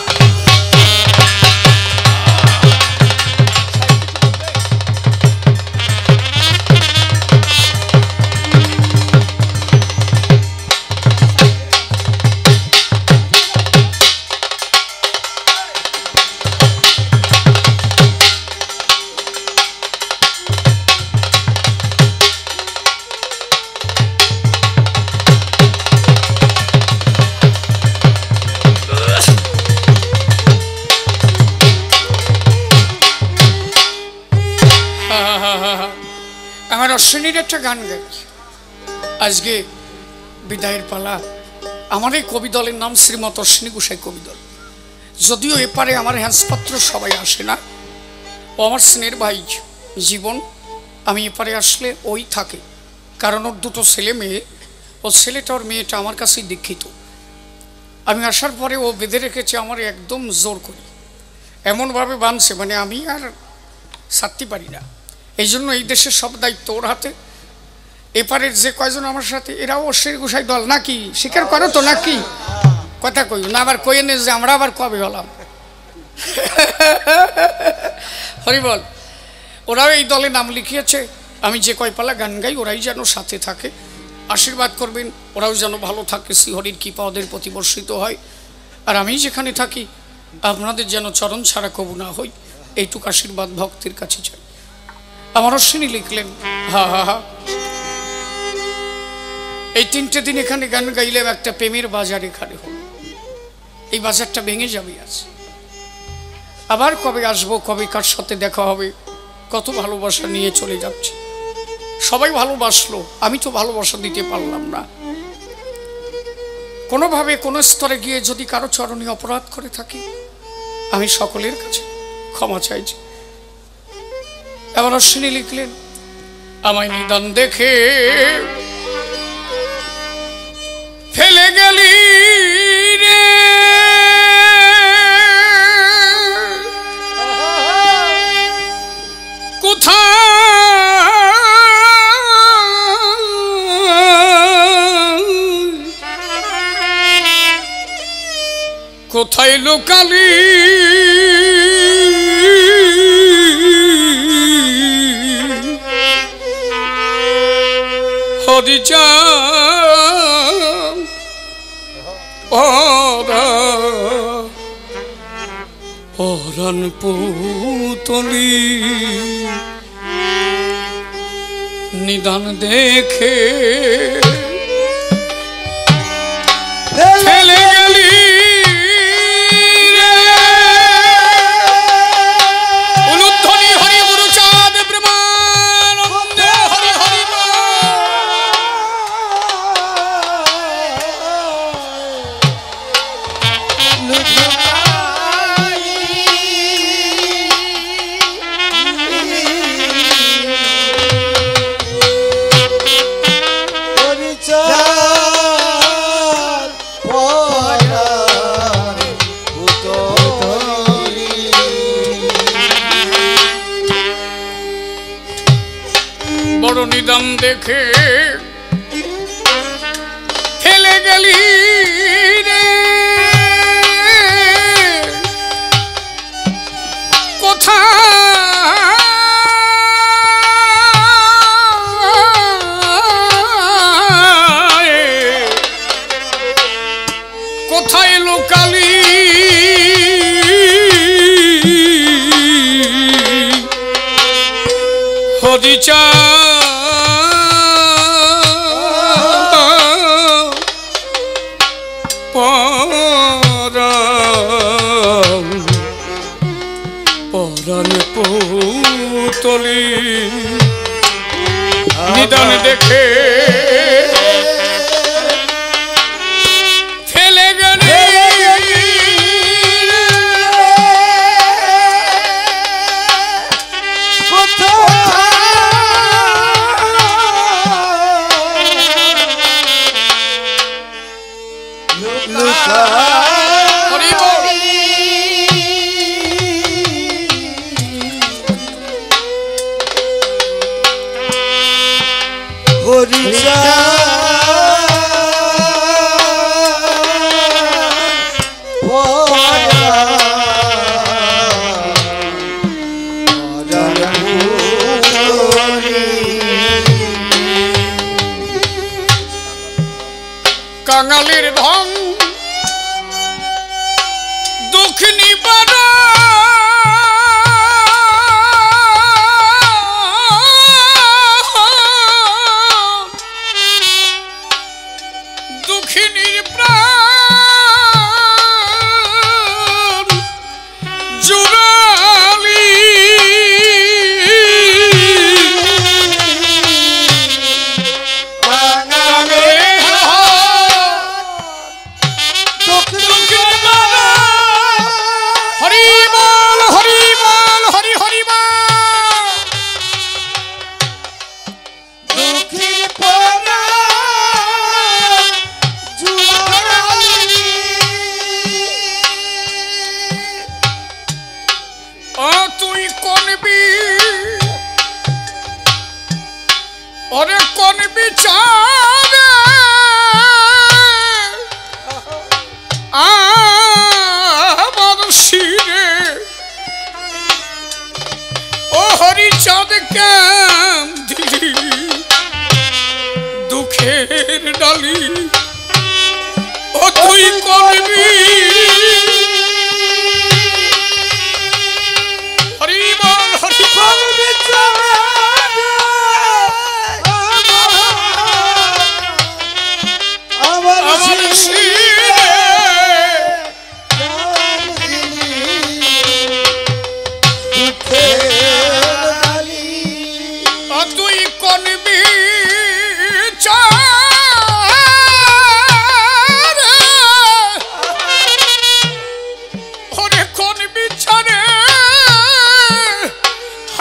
আমার অশ্বিনীর একটা গান গাইছি আজকে, বিদায়ের পালা। আমার এই কবি দলের নাম শ্রীমত অশ্বিনী গোসাই কবি দল। যদিও এপারে আমার হ্যান্সপত্র সবাই আসে না, ও আমার স্নেহের ভাই জীবন। আমি এপারে আসলে ওই থাকে, কারণ ওর দুটো ছেলে মেয়ে, ও ছেলেটা ওর মেয়েটা আমার কাছেই দীক্ষিত। আমি আসার পরে ও বেঁধে রেখেছে আমার একদম জোর করে, এমনভাবে বাঁধছে মানে আমি আর ছাড়তে পারি না। এই জন্য এই দেশের সব দায়িত্ব ওর হাতে। এপারের যে কয়জন আমার সাথে এরাও অশ্বের গোসাই দল নাকি, স্বীকার করো তো নাকি? কথা কই না, আবার কয়ে নে যে আমরা আবার কবে হলাম। হরিবল। ওরাও এই দলে নাম লিখিয়েছে। আমি যে কয় পালা গান গাই ওরাই যেন সাথে থাকে, আশীর্বাদ করবেন, ওরাও যেন ভালো থাকে, শ্রীহরির কৃপা ওদের প্রতি বর্ষিত হয়। আর আমি যেখানে থাকি আপনাদের যেন চরণ ছাড়া কবু না হই, এইটুকু আশীর্বাদ ভক্তের কাছে চাই। আমার অশ্বিনী লিখলেন, হা হা হা, এই 3টে দিন এখানে গান গাইলাম, একটা প্রেমের বাজার এখানে হল। এই বাজারটা ভেঙে যাবে আজ। আবার কবে আসবো, কবে কার সাথে দেখা হবে, কত ভালোবাসা নিয়ে চলে যাচ্ছে। সবাই ভালোবাসলো, আমি তো ভালোবাসা দিতে পারলাম না। কোনোভাবে কোনো স্তরে গিয়ে যদি কারো চরণে অপরাধ করে থাকি, আমি সকলের কাছে ক্ষমা চাইছি। এবার অশ্বিনী লিখলেন, আমায় নিদান দেখে ফেলে গেলি রে, কোথায় লুকালি হরিচাঁদ পরাণ পুতলি নিদান দেখে ফেলে গেলি নিদান দেখে ফেলে গেলি রে, কোথায় লোকালি হরিচাঁদ পরাণ পুতলি নিদান দেখে ফেলে গেলি কাঙালির ধন দুঃখ নিবারণ দুঃখিনীর প্রাণ জুড়ালি ওরে কোন বিচারে আমার শিরে ও হরিচাঁদ কেম দিলি দুঃখের ডালি ও তুই করবি হরিবল হরিবল আমার শিরে তুই করবি ওরে কোন বিচারে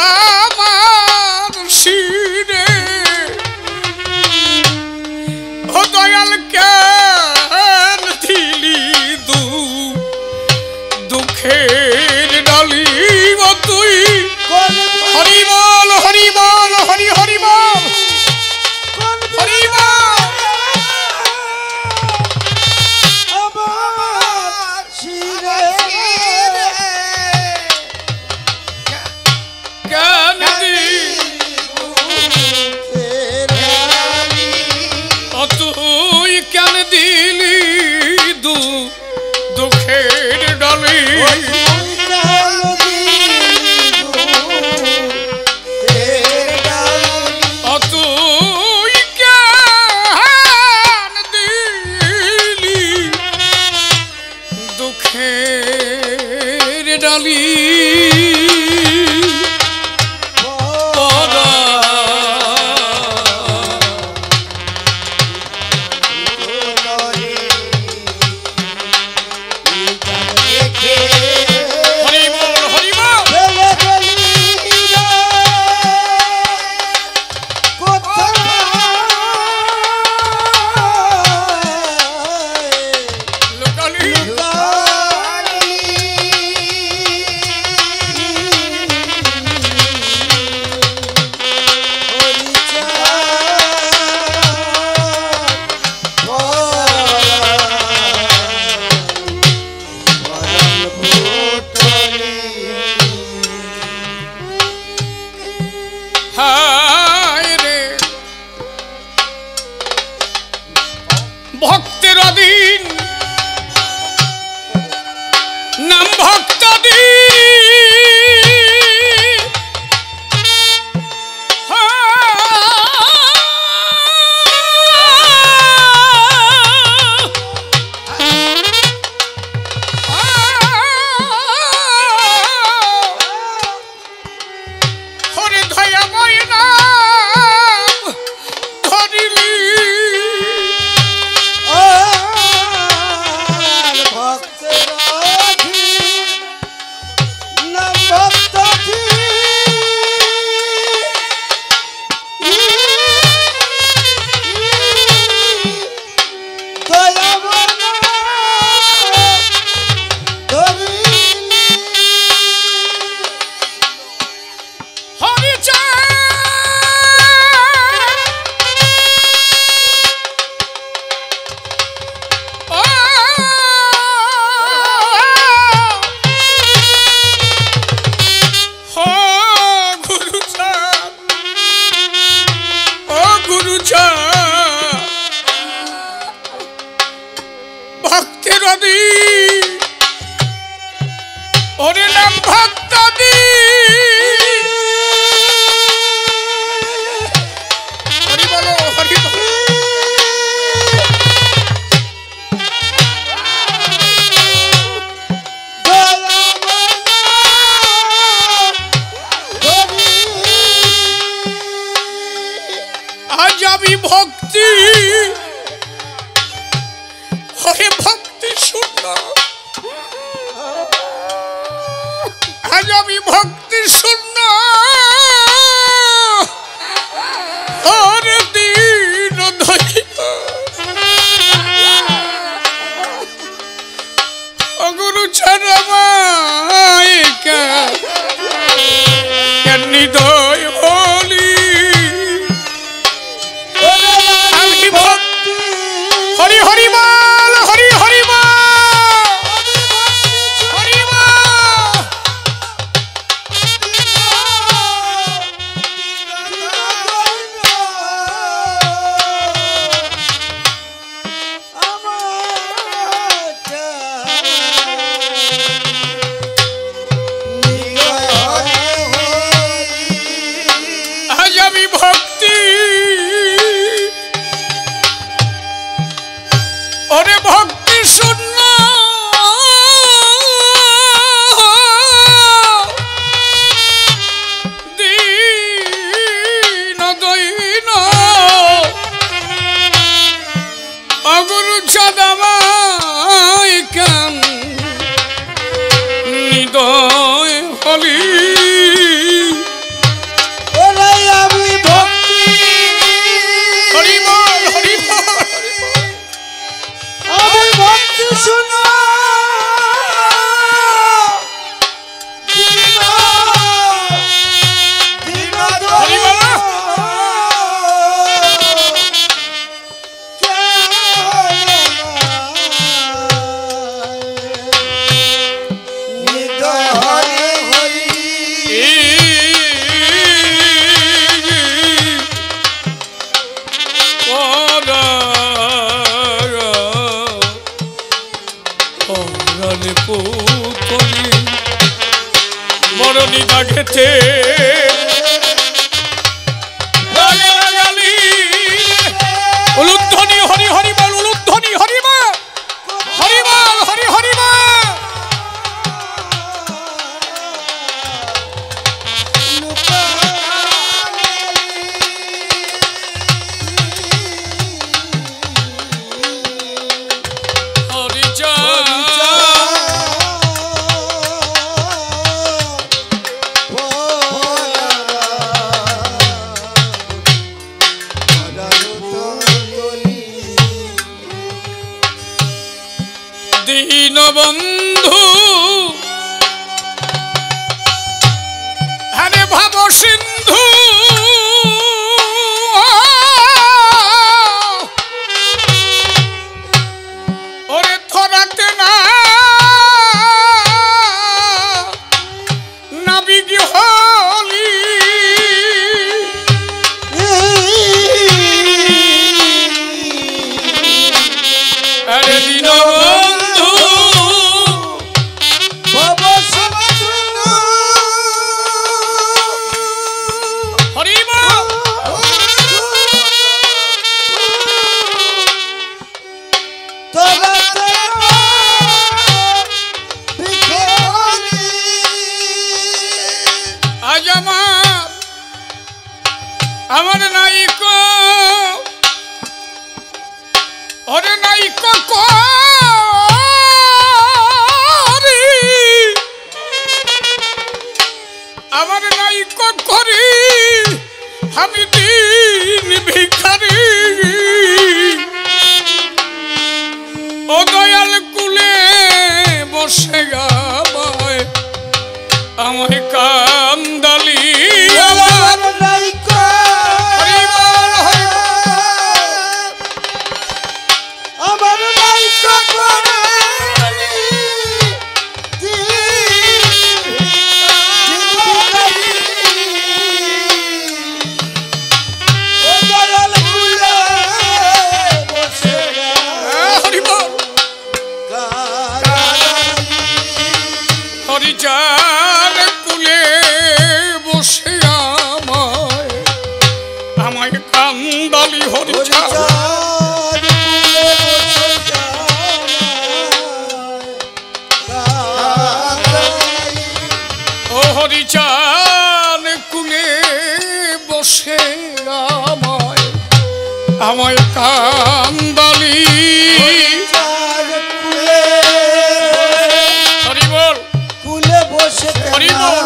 আমার শিরে ও দয়াল কেন দিলি দুঃখের ডালি ও তুই হরিবল হরিবল হরি হরিবল হরিবল কেন তুই কেন দিলি দুঃখের ডালি তুই কেন দিলি দুঃখের ডালি ভক্তের অধীন নাম ভক্তাধীন হরে দয়াময় নাম ধরিলি ভক্তের অধীন ওরে নাম ভক্তাধীন হরি বলো হরি বলো আজ আমি ভক্তি হরে ভক্তি শূন্য আজ আমি ভক্তি শূন্য হরে দিন গুরু ছাড়া মাইকা নিদয় বলি গালি দাগেতে উলুধ্বনি হরি হরি বল উলুধ্বনি হরি বল হরি বল হরি হরি বল দীনবন্ধু হরে ভাব সিন্ধু ওরে ধরাতে না নাবিক হলি হরে দীনবন্ধু আমার নাইক ওরে নাইক আমার নাইক করি আমি দিন ভিখারি ও দয়াল কুলে বসে গাবায় আমায় কান্দালি আমার নাইক আমার নাইক হরিচার কুলে বসে আমায় কান্দালি হরিচার ও হরিচার কুলে বসে আমায় কান্দালি হরি বল হরি বল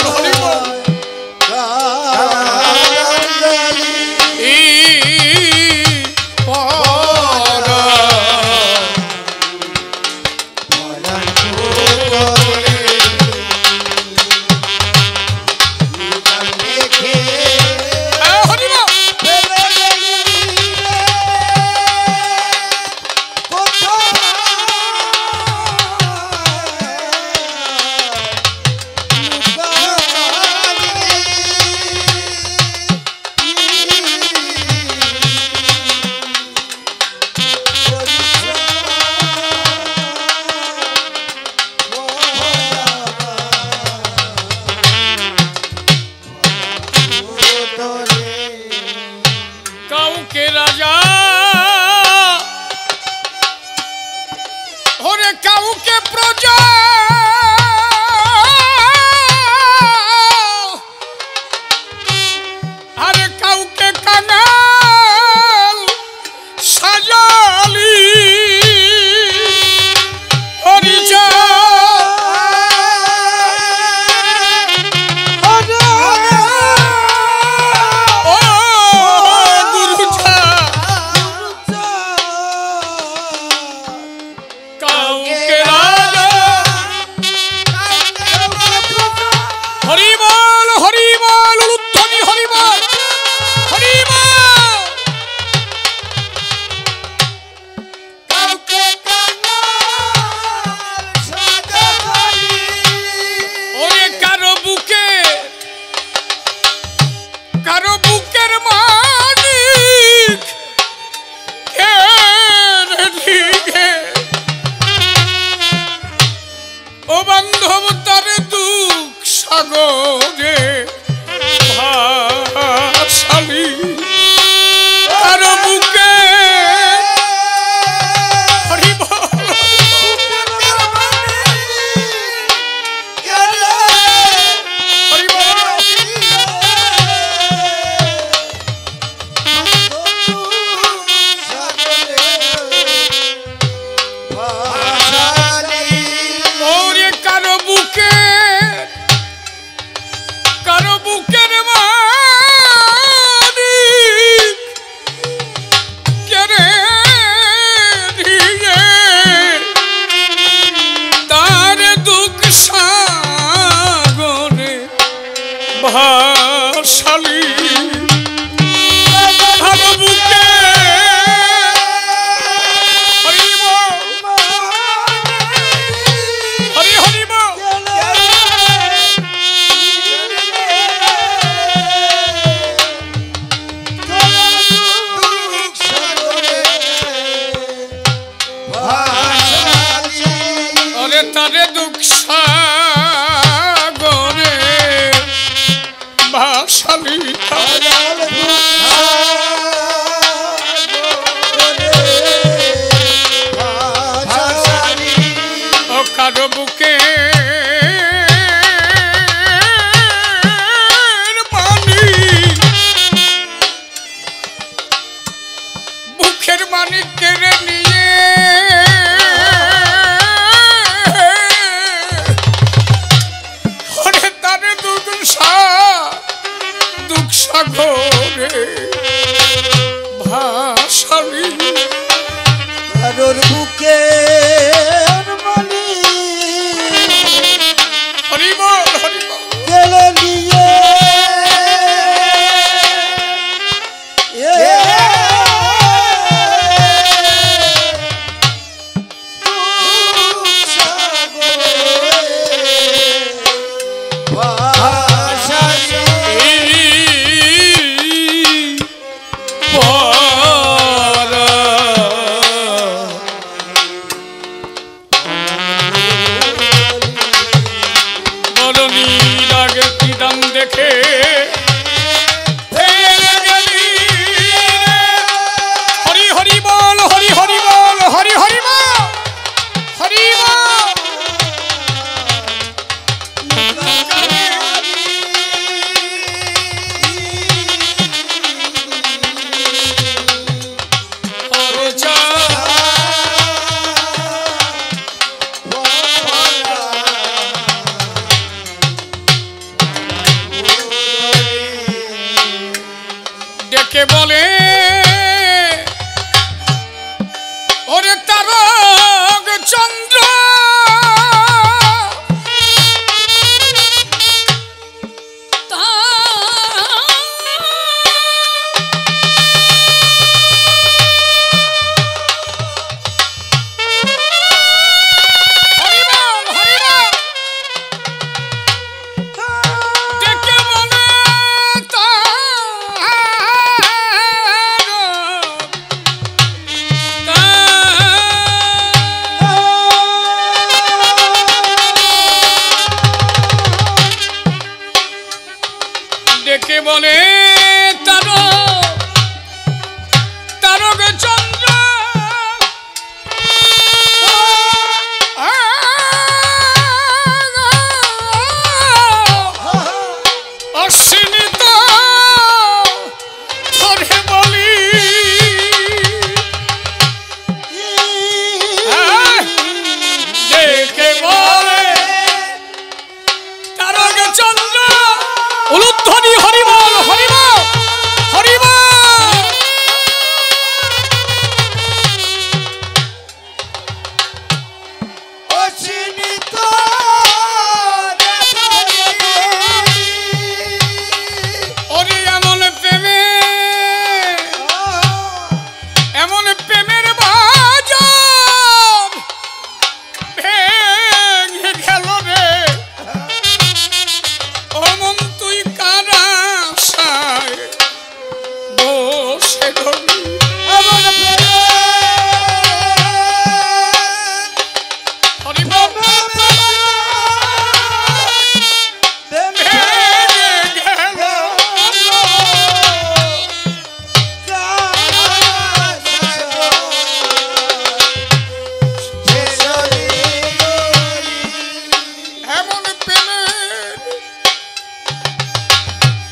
কাউকে রাজা ওরে কাউকে প্রজা আরে কাউকে কাঙাল সাজালি হরিচা হরি বল উলুধ্বনি হরি বল তারে দুঃখ সাগরে ভাসালি ও কারো বুকে পানি বুকের পানি কেড়ে নিয়ে সাগরে ভাসালি কারোর বুকে মানি হরিবল হরিবল গেলে নিয়ে দেখে হরি হরি বল হরি হরি বল হরি হরি বল হরি ডেকে বলে ওরে তারক চন্দ্র ডেকে বলে তারক চন্দ্র অশ্বিনী তো ধরে বলি ডেকে বলে তারক চন্দ্র উলুধ্বনি হরিবল হরিবল হরিবল অসীমিত ওরে এমন প্রেমের বাজার ভেঙে গেল রে ও মন তুই কারা সায় বসে ধরি এমন হরিবল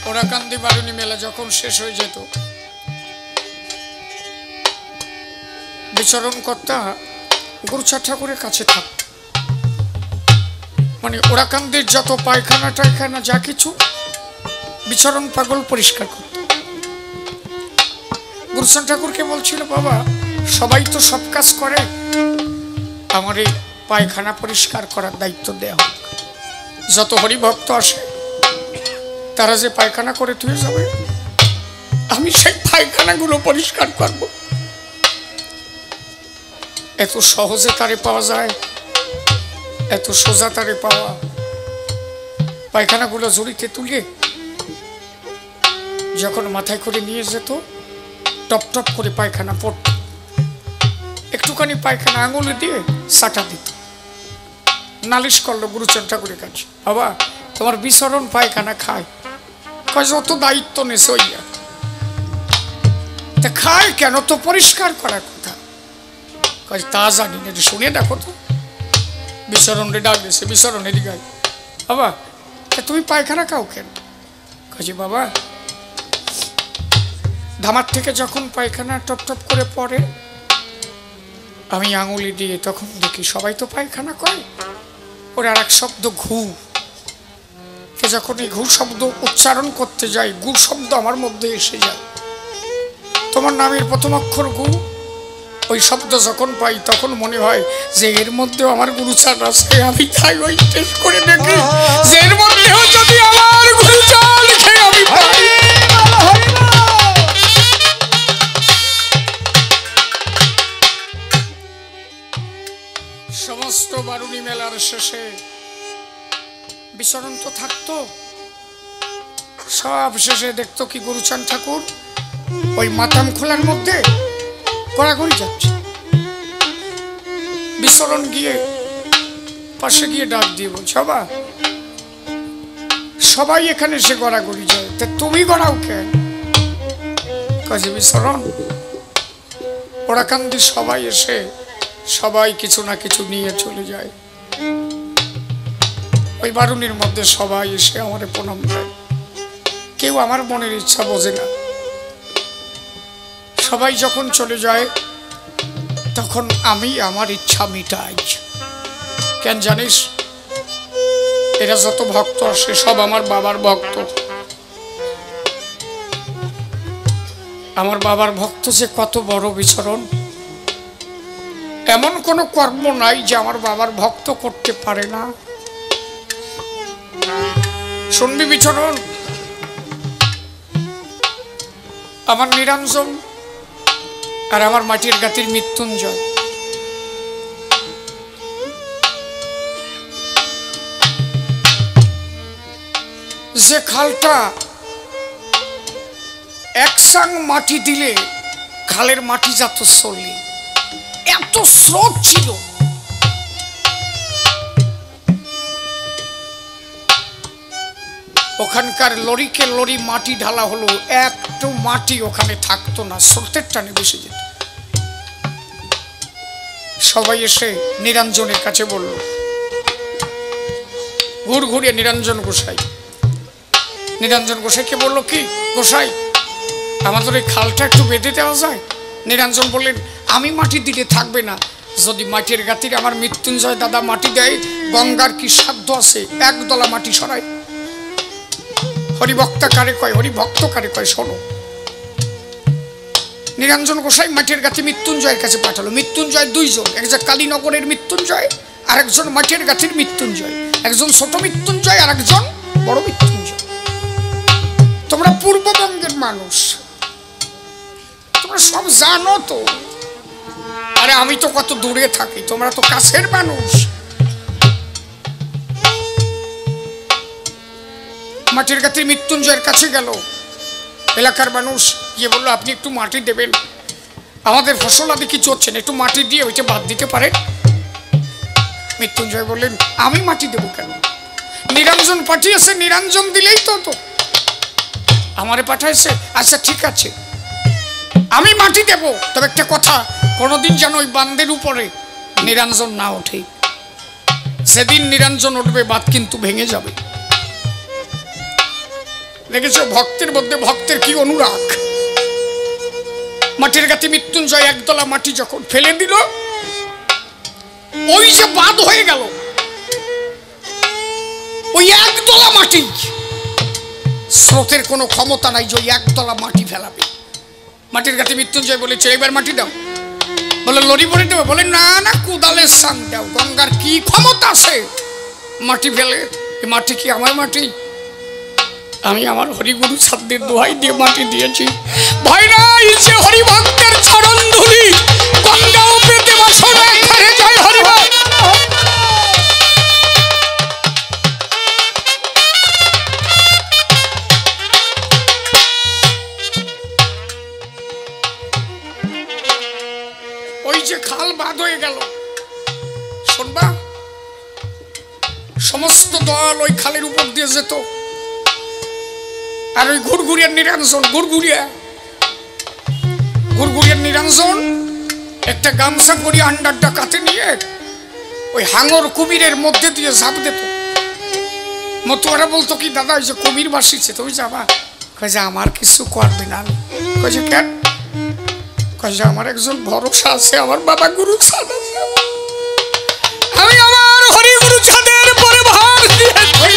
ওরাকান্দি বারুণী মেলা যখন শেষ হয়ে যেত বিচরণ কর্তা গুরুচাঁদ ঠাকুরের কাছে থাকত মানে ওরাকান্দির যত পায়খানা টায়খানা যা কিছু বিচরণ পাগল পরিষ্কার করত গুরুচাঁদ ঠাকুরকে বলছিল বাবা সবাই তো সব কাজ করে আমার এই পায়খানা পরিষ্কার করার দায়িত্ব দেওয়া হোক যত হরিভক্ত আসে তারা যে পায়খানা করে তুই যাবে পায়খানাগুলো পরিষ্কার করব। এত সহজে তারে পাওয়া যায়, এত সোজা তারে পাওয়া। পায়খানাগুলো ঝুড়িতে তুলে যখন মাথায় করে নিয়ে যেত, টপ টপ করে পায়খানা পড়ত, একটুখানি পায়খানা আঙুলে দিয়ে সাটা দিত। নালিশ করলো গুরুচরণ ঠাকুরের কাছে, বাবা তোমার বিচরণ পায়খানা খায়। কয় যত দায়িত্ব নেছে ওইয়া, তা খায় কেন, তো পরিষ্কার করার কথা। কয় তা জানি না, শুনে দেখো তো। বিচরণ রে ডাক দিয়েছে, বিচরণ এদিকে আয়। বাবা তুমি পায়খানা খাও কেন? কাজে বাবা ধামার থেকে যখন পায়খানা টপ টপ করে পড়ে, আমি আঙুলি দিয়ে তখন দেখি সবাই তো পায়খানা করে, ওর আর এক শব্দ ঘু। যখন এই ঘু শব্দ উচ্চারণ করতে যাই, গু শব্দ আমার মধ্যে এসে যায়। তোমার নামের প্রথম অক্ষর গু, ওই শব্দ যখন পাই তখন মনে হয় যে এর মধ্যেও আমার গুরুচার আছে। আমি তাই ওই টেস্ট করে দেখি যে এর মধ্যেও যদি আমার গুরুচার লিখে আমি পাই। সমস্ত বারুণী মেলার শেষে বিচরণ তো থাকতো, সব শেষে দেখতো কি গুরুচাঁদ ঠাকুর ওই মাথাম খোলার মধ্যে গড়াগড়ি যাচ্ছে। বিচরণ গিয়ে পাশে গিয়ে ডাক দিয়ে বলছে, বাবা সবাই এখানে এসে গড়াগড়ি যায়, তা তুমি গড়াও কেন? কাজী বিচরণ ওরা কান্দি সবাই এসে সবাই কিছু না কিছু নিয়ে চলে যায়। ওই বারুণীর মধ্যে সবাই এসে আমার প্রণাম দেয়, কেউ আমার মনের ইচ্ছা বোঝে না। সবাই যখন চলে যায় তখন আমি আমার ইচ্ছা মিটাই। কেন জানিস, এরা যত ভক্ত আসে সব আমার বাবার ভক্ত। আমার বাবার ভক্ত যে কত বড় বিচরণ, এমন কোনো কর্ম নাই যে আমার বাবার ভক্ত করতে পারে না। শুনবি বিচরণ, আমার নিরঞ্জন আর আমার মাটির গাতির মৃত্যুঞ্জয়, যে খালটা এক সাং মাটি দিলে খালের মাটি যাত চললে, এত স্রোত ছিল। ওখানকার লরিকে লরি মাটি ঢালা হলো, একটু মাটি ওখানে থাকতো না, স্রোতের টানে বেশি যেত। সবাই এসে নিরঞ্জনের কাছে বলল, ঘুর ঘুরিয়ে নিরঞ্জন গোসাই, নিরঞ্জন গোসাইকে বললো, কি গোসাই আমাদের এই খালটা একটু বেঁধে দেওয়া যায়? নিরঞ্জন বললেন, আমি মাটি দিলে থাকবে না, যদি মাটির গাতির আমার মৃত্যুঞ্জয় দাদা মাটি দেয়, গঙ্গার কি সাধ্য আছে একদলা মাটি সরায়? হরিভক্তা কারে কয়, হরিভক্ত কারে কয়, শোনো। নিরঞ্জন গোসাই মাটির গাতি মৃত্যুঞ্জয়ের কাছে পাঠালো। মৃত্যুঞ্জয় দুইজন, একজন কালীনগরের মৃত্যুঞ্জয় আর একজন মাটির গাতির মৃত্যুঞ্জয়, একজন ছোট মৃত্যুঞ্জয় আর একজন বড় মৃত্যুঞ্জয়। তোমরা পূর্ববঙ্গের মানুষ, তোমরা সব জানো তো। আরে আমি তো কত দূরে থাকি, তোমরা তো কাছের মানুষ। মাটির গাতির মৃত্যুঞ্জয়ের কাছে গেল, এলাকার মানুষ গিয়ে বললো, আপনি একটু মাটি দেবেন, আমাদের ফসল আদি কি চলছে না, একটু মাটি দিয়ে ওইটা বাদ দিতে পারেন। মৃত্যুঞ্জয় বললেন, আমি মাটি দেবো কেন? নিরঞ্জন পাঠিয়েছে, নিরঞ্জন দিলেই তো। আমারে পাঠাইছে, আচ্ছা ঠিক আছে আমি মাটি দেব, তবে একটা কথা, কোনোদিন যেন ওই বান্দের উপরে নিরঞ্জন না ওঠে। সেদিন নিরঞ্জন উঠবে বাদ কিন্তু ভেঙে যাবে। দেখেছো ভক্তের মধ্যে ভক্তের কি অনুরাগ। মাটির গাতি মৃত্যুঞ্জয় একদলা মাটি যখন ফেলে দিল, ওই যে বাদ হয়ে গেল, ওই একদলা মাটি, স্রোতের কোনো ক্ষমতা নাই যে ওই একদলা মাটি ফেলাবে। মাটির গাতি মৃত্যুঞ্জয় বলেছে, এবার মাটি দাও। বলে লরি ভরে দেবো? বলে না না, কোদালের সান দাও। গঙ্গার কি ক্ষমতা আছে মাটি ফেলে? এই মাটি কি আমার মাটি? আমি আমার হরিগুরু ছাত্রদের দোহাই দিয়ে মাটি দিয়েছি। ভয় নাই যে হরিভক্তের চরণ ধুলি গঙ্গা পেতে বাসনা এখানে জয় হরিবল। ওই যে খাল বাদ হয়ে গেল শুনবা, সমস্ত দল ওই খালের উপর দিয়ে যেত। আর ওই ঘুরঘুরিয়ার নিরঞ্জন ঘুরঘুরিয়ার নিরঞ্জন একটা গামছা করি আন্ডারটা কাতে নিয়ে ওই হাঙর কুমিরের মধ্যে দিয়ে ঝাঁপ দিত। মতুয়ারা বলতো কি দাদা ওই যে কুমির বাসিছে তুমি যাবা? কয় যে আমার কিছু করবে না। কয় যে কেন? কয় যে আমার একজন ভরসা আছে, আমার বাবা গুরু চাঁদ আছে, আমি আমার হরি গুরু চাঁদের পরে ভার দিয়েছি।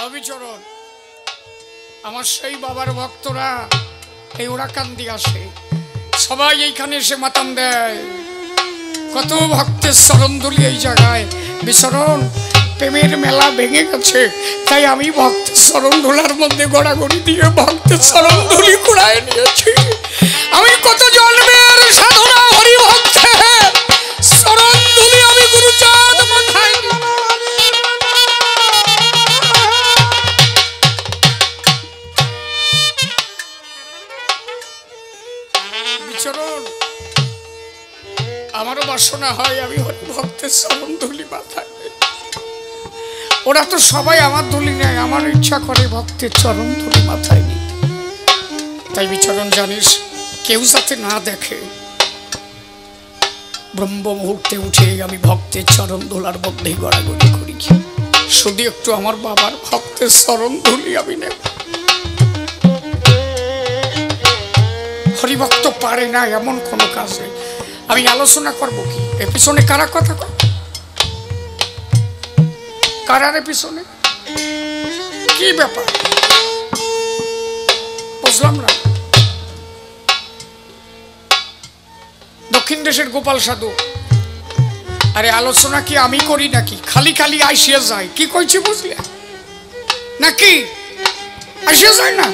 অবিচরণ আমার সেই বাবার ভক্তরা এই ওরাকান্দি আসে, সবাই এইখানে এসে মাতাম দেয়। কত ভক্তের চরণধুলি এই জায়গায়। বিচরণ প্রেমের মেলা ভেঙে গেছে, তাই আমি ভক্তের চরণধুলার মধ্যে গড়াগড়ি দিয়ে ভক্তের চরণধুলি কুড়ায় নিয়েছি। আমি কত জন্মের সাধনা হরি ভক্তে চরণধুলি আমি গুরুচাঁদ মাথায়। বিচরণ আমারও বাসনা হয় আমি হরি ভক্তের চরণধুলি মাথায়। ওরা তো সবাই আমার ধুলি নেয়, আমার ইচ্ছা করে ভক্তের চরণ ধুলি মাথায় নিতে। তাই বিচরণ জানিস কেউ যাতে না দেখে, ব্রহ্ম মুহূর্তে উঠে আমি ভক্তের চরণ ধুলার মধ্যেই গড়াগড়ি করি। শুধু একটু আমার বাবার ভক্তের চরণ ধুলি আমি নেব। হরিভক্ত পারে না এমন কোনো কাজে আমি আলোচনা করব কি? এর পিছনে কারা কথা কয়? কারারে পিছনে কি ব্যাপার বুঝলাম না। দক্ষিণ দেশের গোপাল সাধু, আরে আলোচনা কি আমি করি নাকি? খালি খালি আইসিয়া যায়। কি কইছি বুঝলে নাকি? আইসিয়া যায় না,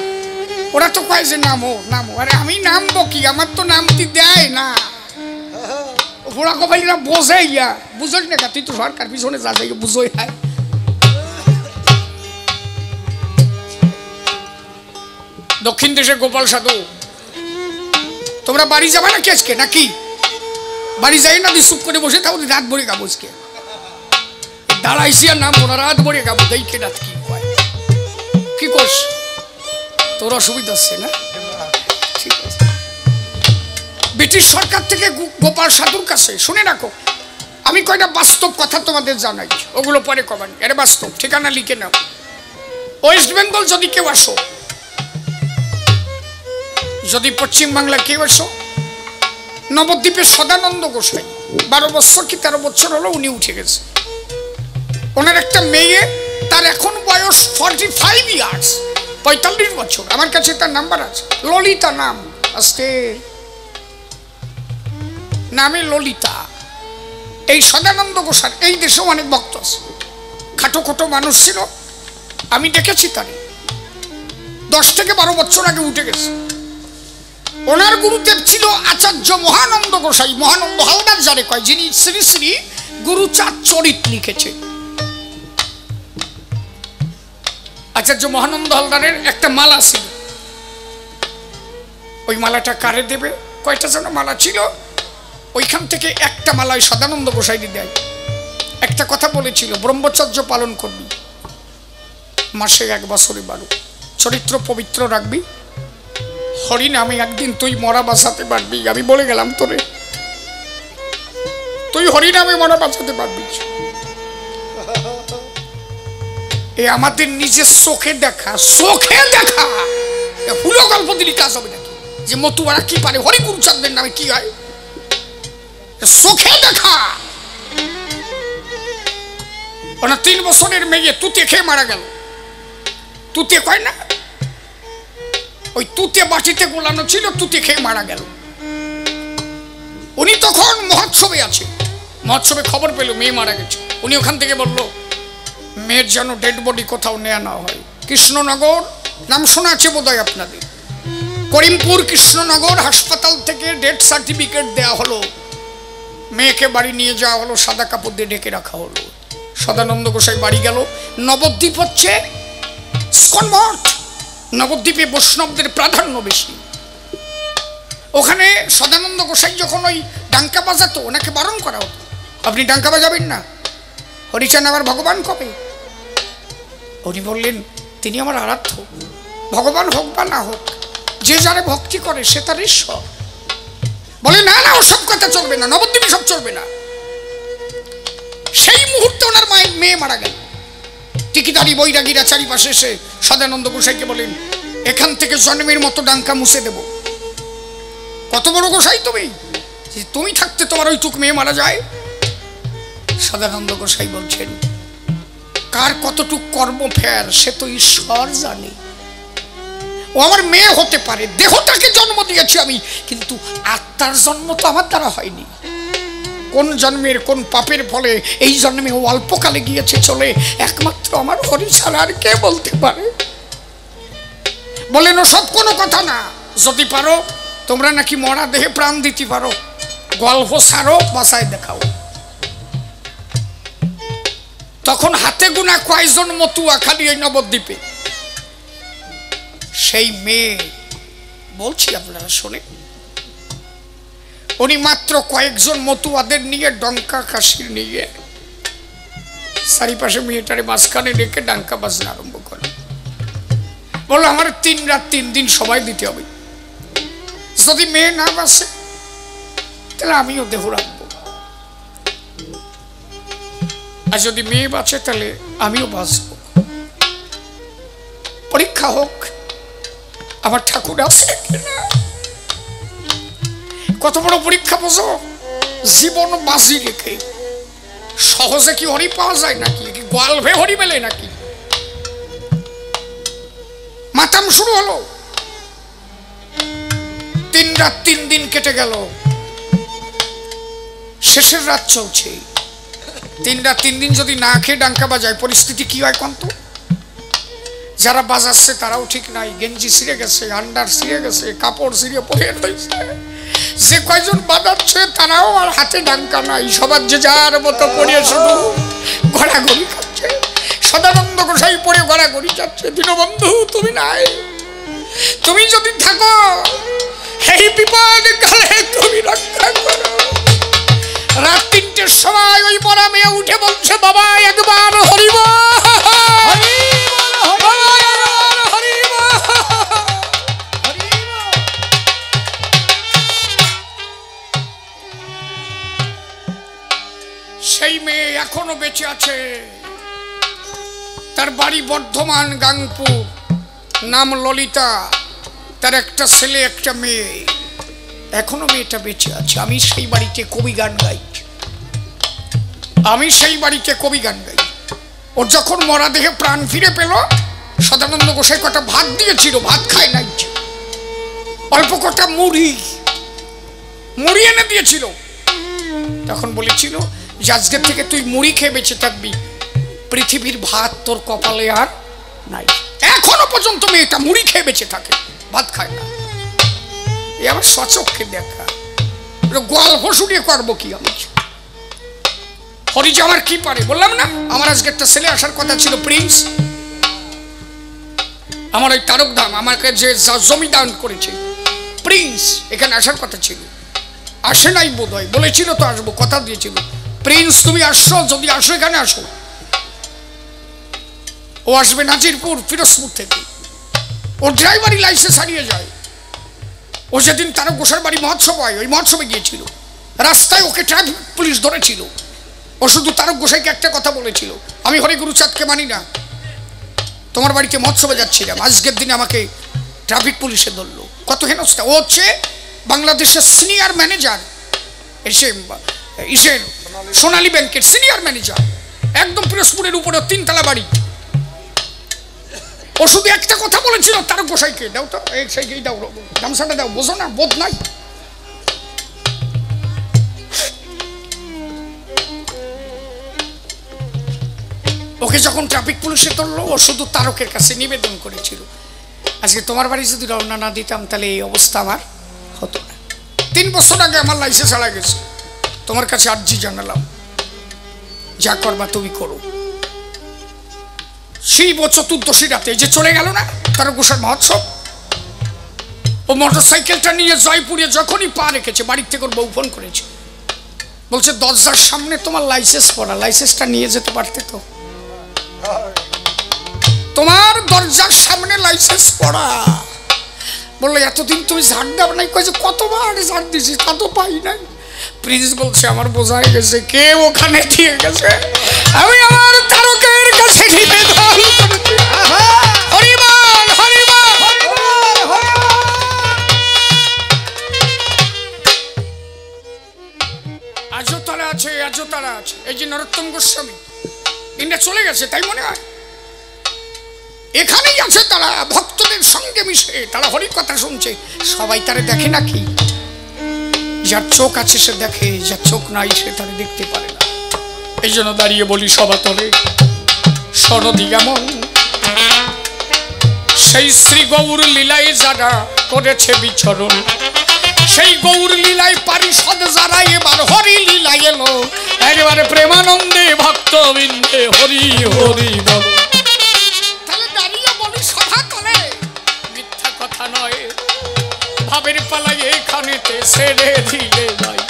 ওরা তো কয় যে নামো নামো। আরে আমি নামবো কি? আমার তো নামতি দেয় না। ওরা গোপালীরা বোঝে ইয়া বুঝলি না, তুই তো সরকার পিছনে যা যাই বুঝোই হয়। দক্ষিণ দেশে গোপাল সাধু, তোমরা বাড়ি যাবে নাকি আজকে? নাকি বাড়ি যাই না? চুপ করে বসে থাকো, রাত ভরে গাবো আজকে। দাঁড়াইছি আর নাম ওরা রাত ভরে গাবো। দেখে রাত কি কয় কি করস? তোর অসুবিধা হচ্ছে না? ঠিক আছে। ব্রিটিশ সরকার থেকে গোপাল সাধুর কাছে শুনে রাখো, আমি কয়টা বাস্তব কথা তোমাদের জানাই, ওগুলো পরে কবানি। আরে বাস্তব ঠিকানা লিখে নাও। ওয়েস্ট বেঙ্গল যদি কেউ আসো, যদি পশ্চিম বাংলা কেউ আসো, নবদ্বীপের সদানন্দ গোসাই 12 বছর কি 13 বছর হলো উনি উঠে গেছে। ওনার একটা মেয়ে, তার এখন বয়স 45 ইয়ার্স, 45 বছর। আমার কাছে তার নাম্বার আছে। ললিতা নাম, আস্তে নামে ললিতা। এই সদানন্দ গোসাই এই দেশেও অনেক ভক্ত আছে। খাটো খাটো মানুষ ছিল, আমি দেখেছি তারে 10 থেকে 12 বছর আগে উঠে গেছে। ওনার গুরুদেব ছিল আচার্য মহানন্দ গোসাই, মহানন্দ হালদার যারে কয়, যিনি শ্রী শ্রী গুরুচাঁদ চরিত লিখেছে। আচার্য মহানন্দ হালদারের একটা মালা ছিল, ওই মালাটা কারে দেবে? কয়টা যেন মালা ছিল, ওইখান থেকে একটা মালায় সদানন্দ গোসাই দেয়। একটা কথা বলেছিল, ব্রহ্মচর্য পালন করবি, মাসে 1 বছরে 12, চরিত্র পবিত্র রাখবি, হরি নামে একদিন তুই মরা বাঁচাতে পারবি। আমি বলে গেলাম তোরে, তুই হরি নামে মরা বাঁচাতে পারবি। এ আমাদের নিজের চোখে দেখা, চোখে দেখা। হুলো গল্প দিলি কাজ হবে নাকি? যে মতুয়ারা কি পারে, হরি গুরুচাঁদের নামে কি হয়? চোখে দেখা। ওনার 3 বছরের মেয়ে তুতে খেয়ে মারা গেল। তুতে কয় না, ওই তুতে বাটিতে গোলানো ছিল, তুতে খেয়ে মারা গেল। উনি তখন মহোৎসবে আছে, মহোৎসবে খবর পেল মেয়ে মারা গেছে। উনি ওখান থেকে বলল মেয়ের যেন ডেড বডি কোথাও নেওয়া না হয়। কৃষ্ণনগর নাম শোনা আছে বোধহয় আপনাদের, করিমপুর কৃষ্ণনগর হাসপাতাল থেকে ডেথ সার্টিফিকেট দেওয়া হলো, মেয়েকে বাড়ি নিয়ে যাওয়া হলো, সাদা কাপড় দিয়ে ঢেকে রাখা হলো। সদানন্দ গোসাই বাড়ি গেল। নবদ্বীপ হচ্ছে ইস্কন মঠ, নবদ্বীপে বৈষ্ণবদের প্রাধান্য বেশি। ওখানে সদানন্দ গোসাই যখন ওই ডাঙ্কা বাজাতো ওনাকে বারণ করা হতো, আপনি ডাঙ্কা বাজাবেন না, হরিচান আবার ভগবান কবে? উনি বললেন তিনি আমার আরাধ্য, ভগবান হোক বা না হোক, যে যারে ভক্তি করে সে তার ঈশ্বর। বলে না না ওসব কথা চলবে না, নবদ্বীপে সব চলবে না। সেই মুহূর্তে ওনার মেয়ে মারা গেল। টিকিদারি বৈরাগীরা চারিপাশে এসে সদানন্দ গোসাইকে বলেন এখান থেকে জন্মের মতো ডাঙ্কা মুছে দেব। কত বড় গোসাই তুমি, তুমি থাকতে তোমার ওইটুক মেয়ে মারা যায়? সদানন্দ গোসাই বলছেন কার কতটুক কর্ম ফের সে তো ঈশ্বর জানে। ও আমার মেয়ে হতে পারে, দেহটাকে জন্ম দিয়েছি আমি, কিন্তু আত্মার জন্ম তো আমার দ্বারা হয়নি। কোন জন্মের কোন পাপের ফলে এই জন্মে ও অল্পকালে গিয়েছে চলে, একমাত্র আমার হরি ছাড়া আর কে বলতে পারে। বলেন সব কোনো কথা না, যদি পারো তোমরা নাকি মরা দেহে প্রাণ দিতে পারো, গল্প সারো, বাসায় দেখাও। তখন হাতে গোনা কয়জন মতুয়া খালি এই নবদ্বীপে। সেই মেয়ে বলছি আপনারা শোনে, উনি মাত্র কয়েকজন মতুয়াদের নিয়ে ডঙ্কা কাশি নিয়ে চারিপাশে মেয়েটারে মাঝখানে রেখে ডাঙ্কা বাজনা আরম্ভ করে। বললো আমার 3 রাত 3 দিন সময় দিতে হবে, যদি মেয়ে না বাসে তাহলে আমিও দেহ রাখবো, আর যদি মেয়ে বাঁচে তাহলে আমিও বাঁচবো। পরীক্ষা হোক আমার ঠাকুর আছে কিনা। কত বড় পরীক্ষা বোঝো, জীবন বাজি রেখে। সহজে কি হরি পাওয়া যায় নাকি? গল্পে হরি মেলে নাকি? মাতাম শুরু হলো। 3 রাত 3 দিন কেটে গেল, শেষের রাত চলছে। 3 রাত 3 দিন যদি না খেয়ে ডাঙ্কা বাজায় পরিস্থিতি কি হয় কন্ত? যারা বাজাচ্ছে তারাও ঠিক নাই, গেঞ্জি ছিঁড়ে গেছে, আন্ডার ছিঁড়ে গেছে, কাপড় ছিঁড়ে পড়ে রয়েছে। যে কয়জন বাজাচ্ছে তারাও আর হাতে ডাঙ্কা নাই, সবার যে যার মতো পড়ে শুধু ঘোরাঘুরি খাচ্ছে। সদানন্দ গোসাই পড়ে ঘোরাঘুরি যাচ্ছে। দীনবন্ধু তুমি নাই, তুমি যদি থাকো এই বিপদ কালে তুমি রক্ষা করো। রাত 3টের সময় ওই মরা মেয়ে উঠে বলছে বাবা একবার হরিব। সেই মেয়ে এখনো বেঁচে আছে, তার বাড়ি বর্ধমান গাংপুর, নাম ললিতা, তার একটা ছেলে একটা মেয়ে, এখনো মেয়েটা বেঁচে আছে। আমি সেই বাড়িতে কবি গান গাই, আমি সেই বাড়িতে কবি গান গাই। ওর যখন মরা দেহে প্রাণ ফিরে পেল, সদানন্দ গোসাই কটা ভাত দিয়েছিল, ভাত খায় নাই, অল্প কটা মুড়ি এনে দিয়েছিল। তখন বলেছিল যে আজকের থেকে তুই মুড়ি খেয়ে বেঁচে থাকবি, পৃথিবীর ভাত তোর কপালে আর নাই। এখনো পর্যন্ত মেয়েটা মুড়ি খেয়ে বেঁচে থাকে, ভাত খায় না। এ আমার সচক্ষে দেখা, গল্প শুনিয়ে করবো কি আমি? হরিজি আমার কি পারে বললাম না, আমার আজকে একটা ছেলে আসার কথা ছিল, প্রিন্স। আমার ওই তারকধাম আমাকে যে জমি দান করেছে, প্রিন্স এখানে আসার কথা ছিল, আসে নাই বোধ হয়, বলেছিল তো আসবো, কথা দিয়েছিল। প্রিন্স তুমি আসছো, যদি আসো এখানে আসো। ও আসবে নাজিরপুর ফিরোজপুর থেকে, ওর ড্রাইভারি লাইসেন্স হারিয়ে যায়। ও যেদিন তারক গোসার বাড়ি মহোৎসব হয়, ওই মহোৎসবে গিয়েছিল, রাস্তায় ওকে ট্রাফিক পুলিশ ধরেছিল। ও শুধু তারক গোসাইকে একটা কথা বলেছিল, আমি হরিগুরু চাঁদকে মানি না, তোমার বাড়িতে মহোৎসবে যাচ্ছিলাম, আজকের দিনে আমাকে ট্রাফিক পুলিশে ধরলো। কত হেনস্থা! ও হচ্ছে বাংলাদেশের সিনিয়র ম্যানেজার, এসে সোনালী ব্যাংকের সিনিয়র ম্যানেজার, একদম পিরোজপুরের উপরে 3 তলা বাড়ি। ও শুধু একটা কথা বলেছিল তারক গোসাইকে, দাও তো এই দাও, গামছাটা দাও, বোঝো না, বোধ নাই। ওকে যখন ট্রাফিক পুলিশে ধরলো, ও শুধু তারকের কাছে নিবেদন করেছিল, আজকে তোমার বাড়ি যদি রওনা না দিতাম তাহলে এই অবস্থা আমার হতো না। 3 বছর আগে আমার লাইসেন্স হারা গেছে, তোমার কাছে আর্জি জানালাম, যা করবা তুমি করো। শিব চতুর্দশী রাতে যে চলে গেল না তারকেশ্বর মহোৎসব, ও মোটরসাইকেলটা নিয়ে জয়পুরে যখনই পা রেখেছে, বাড়ির থেকে ওর বউ ফোন করেছে, বলছে দরজার সামনে তোমার লাইসেন্স পড়া, লাইসেন্সটা নিয়ে যেতে পারতে তো, তোমার দরজার সামনে লাইসেন্স পড়া। বললো এতদিন তুমি ঝাড় দাও নাই, কয়েছে কতবার ঝাড় দিছি তা তো পাই নাই। প্রিন্স বলছে আমার বোঝা হয়ে গেছে, কে ওখানে দিয়ে গেছে, আমি আমার তারকের কাছে নিবেদন করেছি। হরিবল হরিবল। আজও তারা আছে, আজও তারা আছে। এই যে নরোত্তম গোস্বামী, ইন্ডিয়া চলে গেছে তাই মনে হয়, এখানেই আছে তারা, ভক্তদের সঙ্গে মিশে তারা হরি কথা শুনছে। সবাই তারে দেখে নাকি? যার চোখ আছে সে দেখে, যার চোখ নাই সে তারে দেখতে পারে না। এই জন্য দাঁড়িয়ে বলি সবাতলে সরদিগামন, সেই শ্রী গৌর লীলায় যারা করেছে বিচরণ, সেই গৌর লীলায় পারিষদ যারা এবার হরি লীলায় এলো, একবারে প্রেমানন্দে ভক্তবৃন্দে হরি হরি বল। তাহলে দাঁড়িয়ে বলি সভাতলে, মিথ্যা কথা নয়, ভাবের পালাই এখানেতে ছেড়ে দিলে যায়।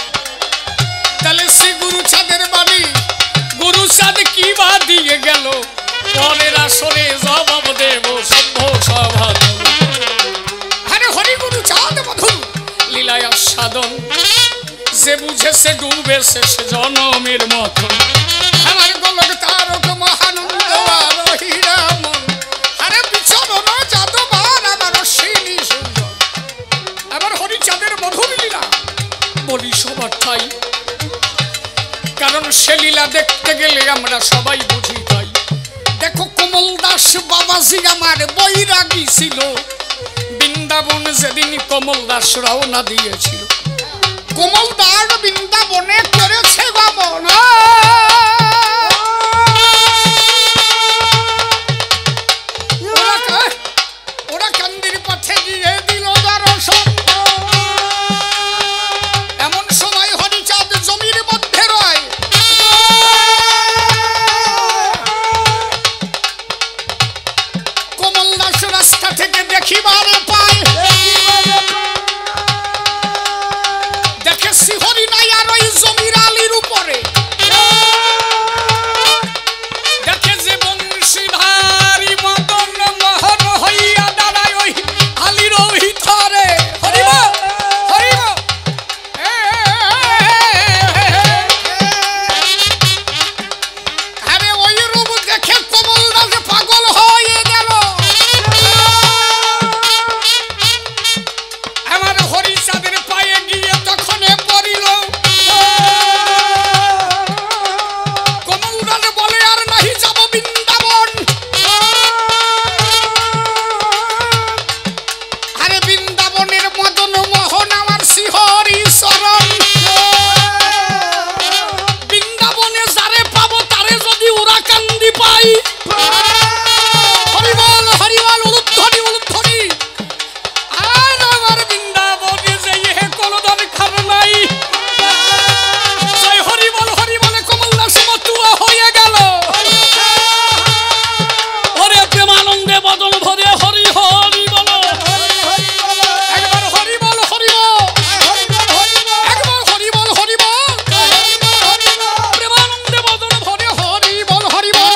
তাহলে শ্রী গুরুচাঁদের বাণী, গুরুচাঁদ কি বা দিয়ে গেল, পরের আসরে জবাব দেব সভ্য সভা। আরে হরি গুরুচাঁদ মধুর লীলায় আস্বাদন, যে বুঝেছে ডুবেছে সে জনমের মতন। আমার গোলক তারক মহানন্দ আর হীরামন, আরে বিচরণ যাদবার আমার শিনী সুন্দর। আবার হরিচাঁদের মধুর লীলা বলি সবার ঠাই, কারণ সে লীলা দেখতে গেলে আমরা সবাই বুঝি তাই। দেখো কমল দাস বাবাজি আমার বৈরাগী ছিল, বৃন্দাবন যেদিন কমল দাস রওনা দিয়েছিল, কমল দাস বৃন্দাবনে করেছে গমন। ওরা কান্দির পথে গিয়ে দিল দর্শন। এমন সময় হরিচাঁদ জমির মধ্যে রয়, কমল দাস রাস্তা থেকে দেখিবারে পায়, দেখে শিহরি নাই আর ওই জমির আলির উপরে, দেখে যে বংশীধারী মদন মোহন হইয়া দাঁড়ায় ওই আলির ভিতরে। হরিব হরিব। আরে ওই রূপ দেখে কমল দাস পাগল হয়ে গেল। আমার হরিচাঁদের পায়ে গিয়ে তখন পড়িল, কমল দাস বলে আর নাহি যাব বৃন্দাবন। আরে বৃন্দাবনের মদন মোহন আমার শিহরি শরণ, বৃন্দাবনে যারে পাবো তারে যদি ওরা কান্দি পাই। হরিবল হরিবল উলুধ্বনি উলুধ্বনি। আর আমার বৃন্দাবনে যেয়ে কোনো দরকার নাই। জয় হরিবল হরিবলে কমল দাস মতুয়া হয়ে গেল। ওরে প্রেমানন্দে বদন ভরে হরি হরি বল। একবার হরিবল হরিবল, একবার হরিবল হরিবল, প্রেমানন্দে বদন ভরে হরিবল হরিবল,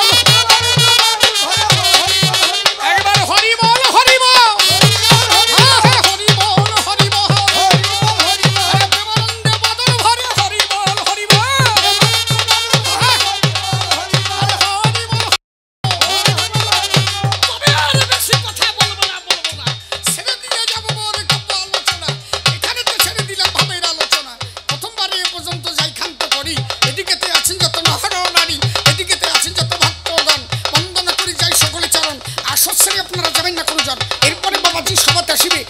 একবার হরিবল হরিবল, হরিবল হরিবল, প্রেমানন্দে বদন ভরে হরিবল হরিবল, তবে আর বেশি কথা বলবো না, ছেড়ে দিয়ে যাবো মোর গপ্প আলোচনা। এখানে তো ছেড়ে দিলাম ভাবের আলোচনা। প্রথমবারে এ পর্যন্ত যাই ক্ষান্ত করি, এদিকেতে আছেন যত নহর নারী, এদিকেতে আছেন যত ভক্তগণ, বন্দনা করি যাই সকলে চরণ। আসর ছেড়ে আপনারা যাবেন না কোনো জন, এরপরে বাবাজি সভাতে আসিবে।